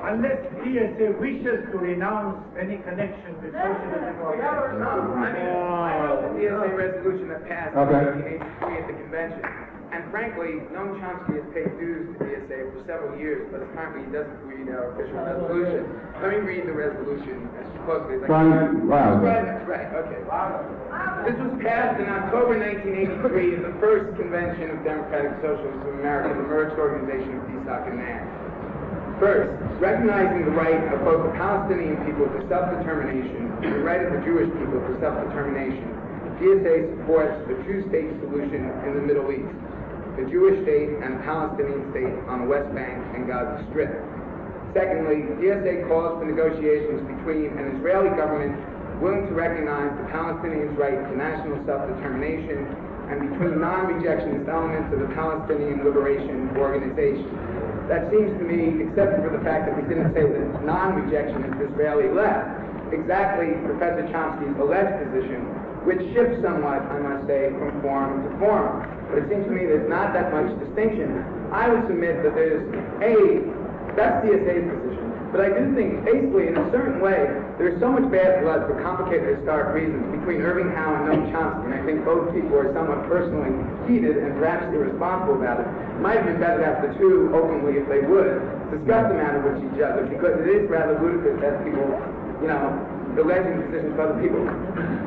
unless DSA wishes to renounce any connection with socialism or I wrote the DSA resolution that passed in 1983 at the convention. And frankly, Noam Chomsky has paid dues to DSA for several years, but apparently he doesn't read our official resolution. Let me read the resolution as closely as I can. Right, okay. This was passed in October 1983 at the first convention of Democratic Socialists of America, the merged organization of DSOC and NAS. First, recognizing the right of both the Palestinian people to self-determination and the right of the Jewish people to self-determination, DSA supports the two-state solution in the Middle East, the Jewish state and the Palestinian state on the West Bank and Gaza Strip. Secondly, DSA calls for negotiations between an Israeli government willing to recognize the Palestinians' right to national self-determination and between non-rejectionist elements of the Palestinian Liberation Organization. That seems to me, except for the fact that we didn't say that non-rejectionist Israeli left, exactly Professor Chomsky's alleged position, which shifts somewhat, I must say, from forum to forum. But it seems to me there's not that much distinction. I would submit that that's DSA's position. But I do think, basically, in a certain way, there's so much bad blood for complicated historic reasons between Irving Howe and Noam Chomsky, and I think both people are somewhat personally heated and perhaps irresponsible about it. It might have been better to have the two openly, if they would, discuss the matter with each other, because it is rather ludicrous that people, alleging decisions of other people.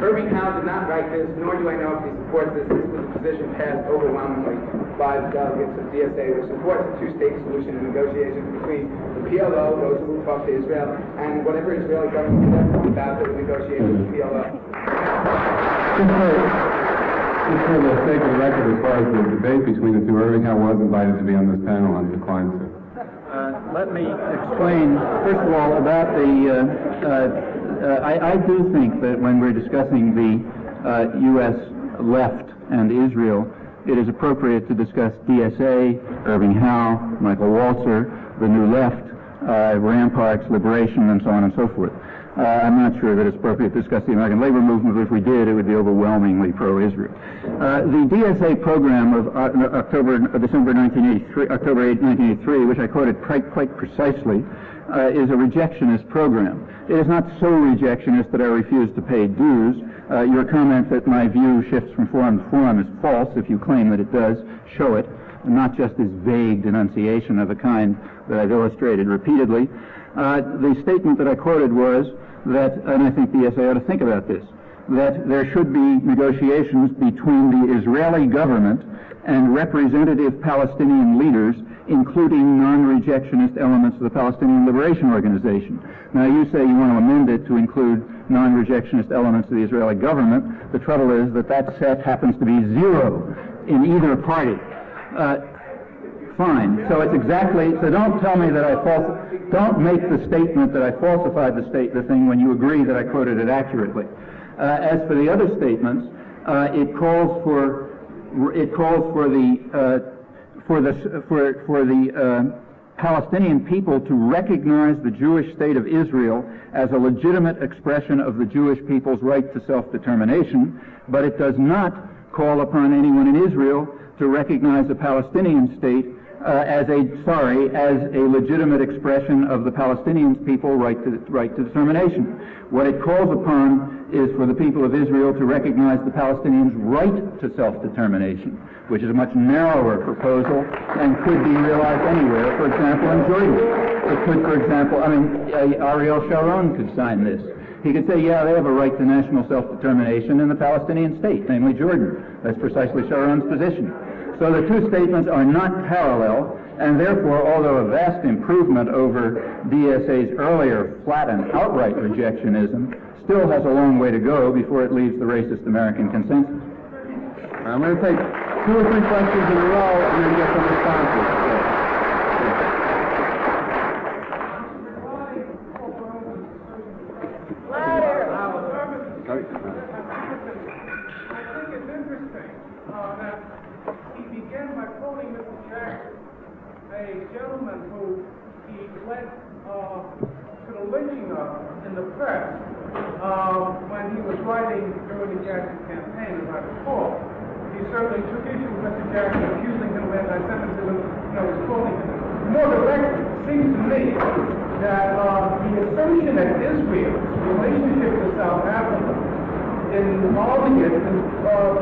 Irving Howe did not write this, nor do I know if he supports this. This was a position passed overwhelmingly by the delegates of DSA, which supports a two-state solution in negotiations between the PLO, those who will talk to Israel, and whatever Israeli government can about that will negotiate with the PLO. Just for the sake of the record, as far as the debate between the two, Irving Howe was invited to be on this panel and declined to. Let me explain, first of all, about I do think that when we're discussing the U.S. left and Israel, it is appropriate to discuss DSA, Irving Howe, Michael Walzer, the New Left, Ramparts, Liberation, and so on and so forth. I'm not sure that it's appropriate to discuss the American labor movement, but if we did, it would be overwhelmingly pro-Israel. The DSA program of October 8, 1983, which I quoted quite precisely, is a rejectionist program. It is not so rejectionist that I refuse to pay dues. Your comment that my view shifts from forum to forum is false. If you claim that it does, show it, not just this vague denunciation of a kind that I've illustrated repeatedly. The statement that I quoted was that, and I think the DSA ought to think about this, that there should be negotiations between the Israeli government and representative Palestinian leaders, including non-rejectionist elements of the Palestinian Liberation Organization. Now, you say you want to amend it to include non-rejectionist elements of the Israeli government. The trouble is that that set happens to be zero in either party. Fine. So it's exactly, so don't tell me that don't make the statement that I falsified the thing when you agree that I quoted it accurately. As for the other statements, it calls for the Palestinian people to recognize the Jewish state of Israel as a legitimate expression of the Jewish people's right to self-determination, but it does not call upon anyone in Israel to recognize the Palestinian state as a legitimate expression of the Palestinian people's right to determination. What it calls upon is for the people of Israel to recognize the Palestinians' right to self-determination, which is a much narrower proposal and could be realized anywhere, for example, in Jordan. It could, for example, Ariel Sharon could sign this. He could say, yeah, they have a right to national self-determination in the Palestinian state, namely Jordan. That's precisely Sharon's position. So the two statements are not parallel, and therefore, although a vast improvement over DSA's earlier flat and outright rejectionism, still has a long way to go before it leaves the racist American consensus. I'm going to take 2 or 3 questions in a row and then get some responses. A gentleman who he led to the lynching of in the press when he was writing during the Jackson campaign, as I recall. He certainly took issue with Mr. Jackson, accusing him of anti-Semitism, was quoting him. More directly, it seems to me that the assertion that Israel's relationship to South Africa in Arlington is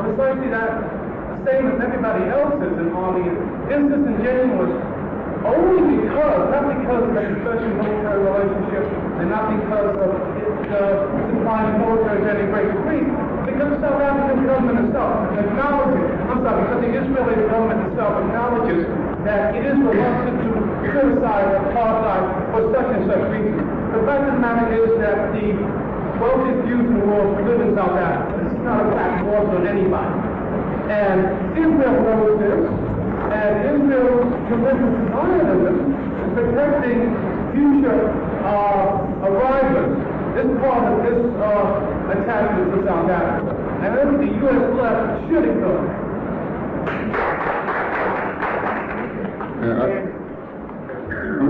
precisely that same as everybody else's in Arlington is disingenuous only because, not because of its special military relationship and not because of its supplying military to any great degree, because the South African government itself acknowledges, because the Israeli government itself acknowledges that it is reluctant to criticize apartheid for such and such reasons. The fact of the matter is that the wealthiest Jews in the world live in South Africa. This is not a fact lost on anybody. And Israel knows this, and Israel's commitment to Zionism is protecting future arrivals. This part of this attachment to South Africa. And I think the U.S. left should ignore it.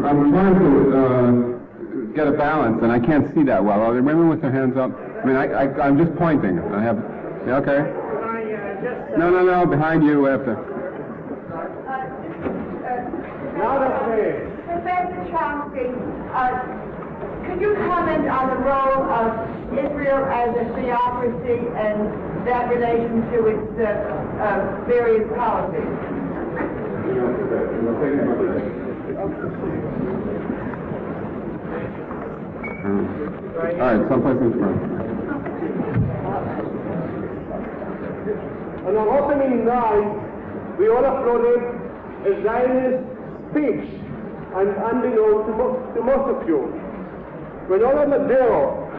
I'm trying to get a balance, and I can't see that well. Are there women with their hands up? I mean, I'm just pointing. I have, okay. No, behind you after. Professor Chomsky, could you comment on the role of Israel as a theocracy and that relation to its various policies? All right, someplace in front. On our opening night, we all applauded a Zionist speech, and unbeknownst to most of you, when Ola Madero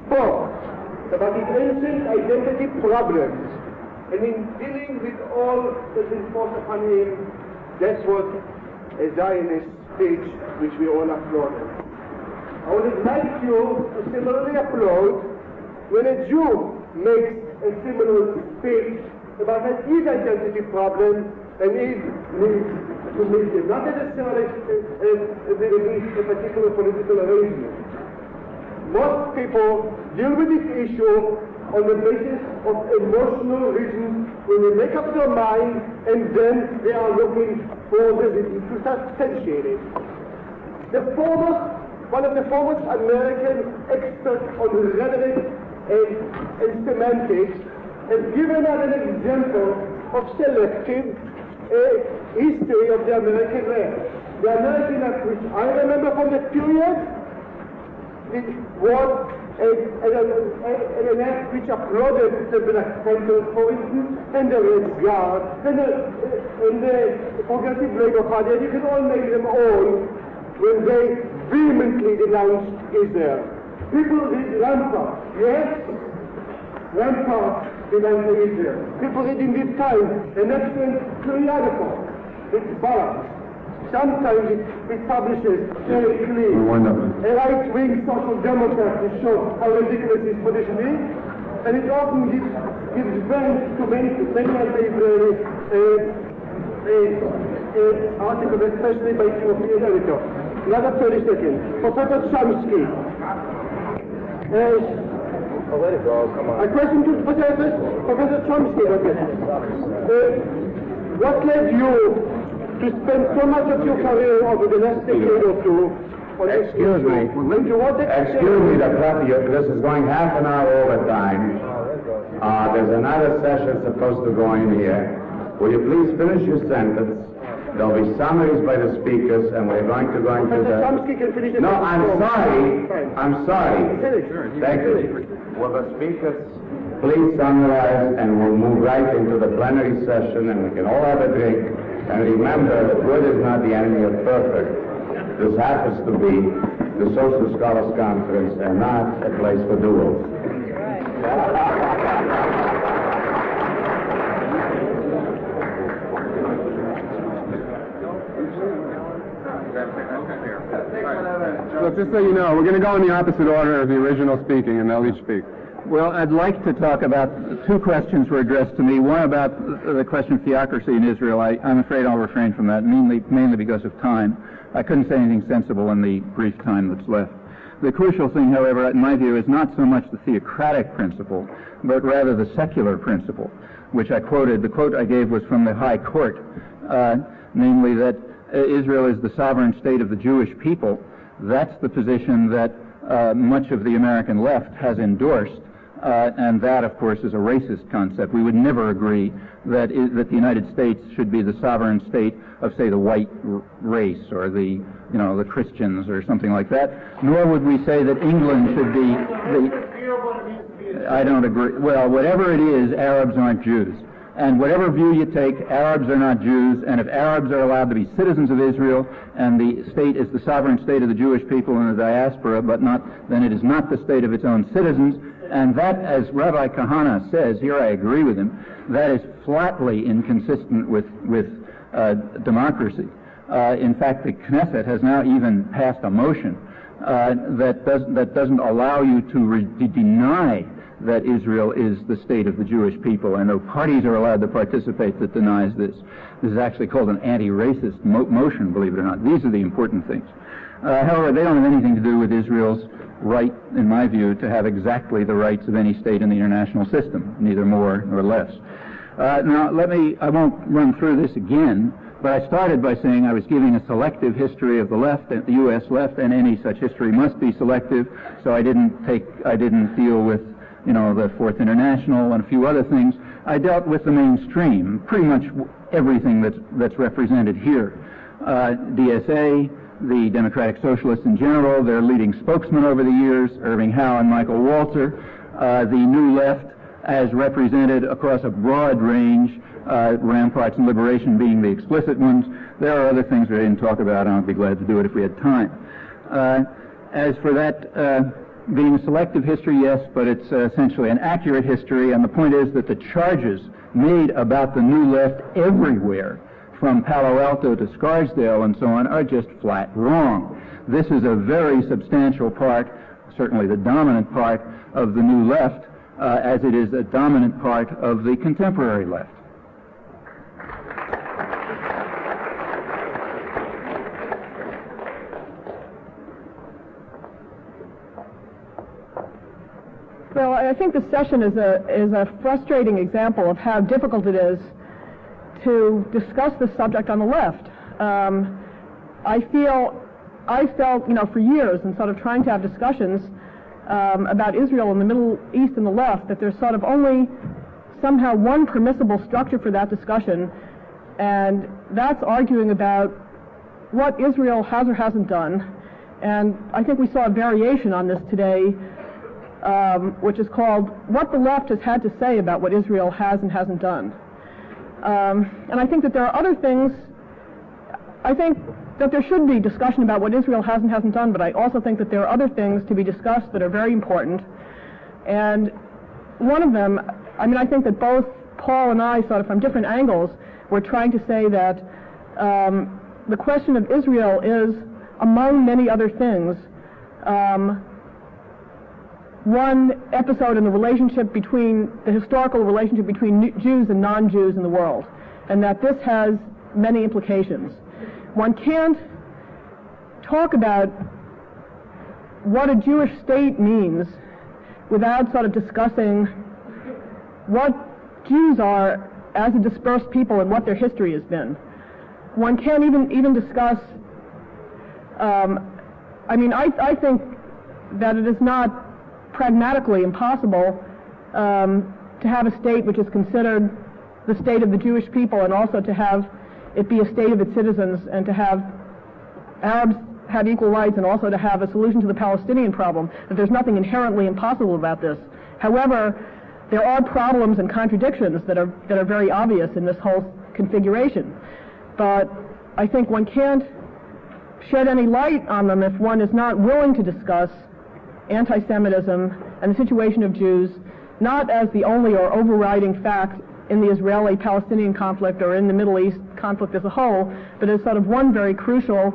spoke about the ancient identity problems And in dealing with all that is forced upon him, that was a Zionist speech which we all applauded. I would like you to similarly applaud when a Jew makes a similar speech about his identity problem and his needs to meet him, not necessarily a particular political arrangement. Most people deal with this issue on the basis of emotional reasons when they make up their mind and then they are looking for the reason to substantiate it. One of the foremost American experts on rhetoric and semantics has given us an example of selective history of the American left. The American left, which I remember from the period, it was an act which applauded the Black Panthers, for instance, and the Red Guard, and the Progressive Labour Party, and you can all name them all, when they vehemently denounced Israel. People read Rampart, yes? Rampart denounced Israel. People read in this time an excellent periodical. It's balanced. Sometimes it publishes very clear a right-wing social democrat to show how ridiculous his position is, and it often gives vent to many articles, especially by European editor. Another 30 seconds. Professor Chomsky. Let it go, come on. A question to Professor Chomsky. What led you to spend so much of your career over the last decade or two on Excuse me, this is going half an hour over time. There's another session supposed to go in here. Will you please finish your sentence? There'll be summaries by the speakers, and we're going to go into the... Chomsky can finish it. No, I'm sorry. Thank you. Will the speakers please summarize, and we'll move right into the plenary session, and we can all have a drink. And remember, good is not the enemy of perfect. This happens to be the Social Scholars Conference and not a place for duels. Look, just so you know, we're going to go in the opposite order of the original speaking, and they'll each speak. Well, I'd like to talk about two questions were addressed to me. One about the question of theocracy in Israel. I'm afraid I'll refrain from that, mainly because of time. I couldn't say anything sensible in the brief time that's left. The crucial thing, however, in my view, is not so much the theocratic principle, but rather the secular principle, which I quoted. The quote I gave was from the High Court, namely that Israel is the sovereign state of the Jewish people. That's the position that much of the American left has endorsed. And that, of course, is a racist concept. We would never agree that the United States should be the sovereign state of, say, the white race or the Christians or something like that. Nor would we say that England should be the... I don't agree. Well, whatever it is, Arabs aren't Jews. And whatever view you take, Arabs are not Jews, and if Arabs are allowed to be citizens of Israel, and the state is the sovereign state of the Jewish people in the diaspora, then it is not the state of its own citizens. And that, as Rabbi Kahana says, here I agree with him, that is flatly inconsistent with democracy. In fact, the Knesset has now even passed a motion that doesn't allow you to deny that Israel is the state of the Jewish people, and no parties are allowed to participate that denies this. This is actually called an anti-racist motion, believe it or not. These are the important things. However, they don't have anything to do with Israel's right, in my view, to have exactly the rights of any state in the international system, neither more nor less. Now, I won't run through this again, but I started by saying I was giving a selective history of the left, the U.S. left, and any such history must be selective, so I didn't deal with, the Fourth International and a few other things. I dealt with the mainstream, pretty much everything that's represented here. DSA, the Democratic Socialists in general, their leading spokesmen over the years, Irving Howe and Michael Walzer, the New Left as represented across a broad range, Ramparts and Liberation being the explicit ones. There are other things we didn't talk about, and I'd be glad to do it if we had time. As for that being a selective history, yes, but it's essentially an accurate history, and the point is that the charges made about the New Left everywhere, from Palo Alto to Scarsdale and so on, are just flat wrong. This is a very substantial part, certainly the dominant part, of the New Left, as it is a dominant part of the contemporary left. Well, I think this session is a frustrating example of how difficult it is to discuss this subject on the left. I felt, for years, in sort of trying to have discussions about Israel and the Middle East and the left, that there's sort of only somehow one permissible structure for that discussion, and that's arguing about what Israel has or hasn't done. And I think we saw a variation on this today, which is called What the Left Has Had to Say About What Israel Has and Hasn't Done. And I think that there are other things. I think that there should be discussion about what Israel has and hasn't done, but I also think that there are other things to be discussed that are very important. And one of them, I think that both Paul and I, sort of from different angles, were trying to say that the question of Israel is, among many other things, one episode in the historical relationship between Jews and non-Jews in the world, and that this has many implications. One can't talk about what a Jewish state means without sort of discussing what Jews are as a dispersed people and what their history has been. One can't even discuss, I think that it is not pragmatically impossible to have a state which is considered the state of the Jewish people, and also to have it be a state of its citizens, and to have Arabs have equal rights, and also to have a solution to the Palestinian problem. That there's nothing inherently impossible about this. However, there are problems and contradictions that are very obvious in this whole configuration. But I think one can't shed any light on them if one is not willing to discuss anti-Semitism and the situation of Jews, not as the only or overriding fact in the Israeli-Palestinian conflict or in the Middle East conflict as a whole, but as sort of one very crucial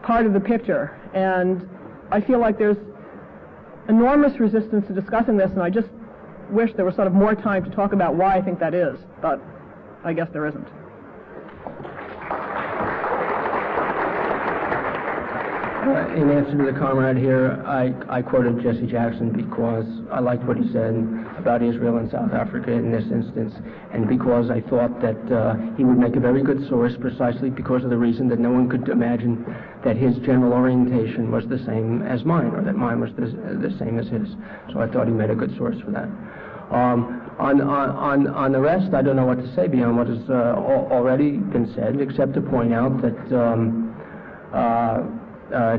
part of the picture. And I feel like there's enormous resistance to discussing this, and I just wish there was sort of more time to talk about why I think that is, but I guess there isn't. In answer to the comrade here, I quoted Jesse Jackson because I liked what he said about Israel and South Africa in this instance, and because I thought that he would make a very good source precisely because of the reason that no one could imagine that his general orientation was the same as mine, or that mine was the same as his. So I thought he made a good source for that. On the rest, I don't know what to say beyond what has already been said, except to point out that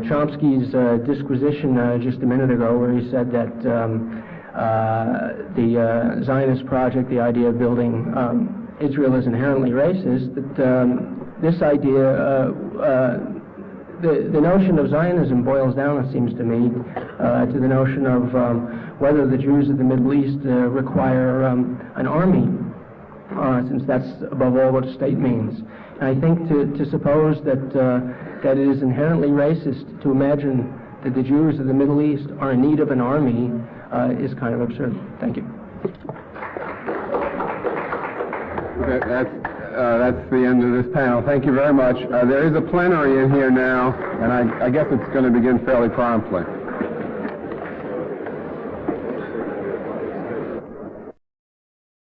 Chomsky's disquisition just a minute ago, where he said that the Zionist project, the idea of building Israel is inherently racist, that this idea, the notion of Zionism boils down, it seems to me, to the notion of whether the Jews of the Middle East require an army, since that's above all what a state means. And I think to suppose that it is inherently racist to imagine that the Jews of the Middle East are in need of an army is kind of absurd. Thank you. That's the end of this panel. Thank you very much. There is a plenary in here now, and I guess it's going to begin fairly promptly.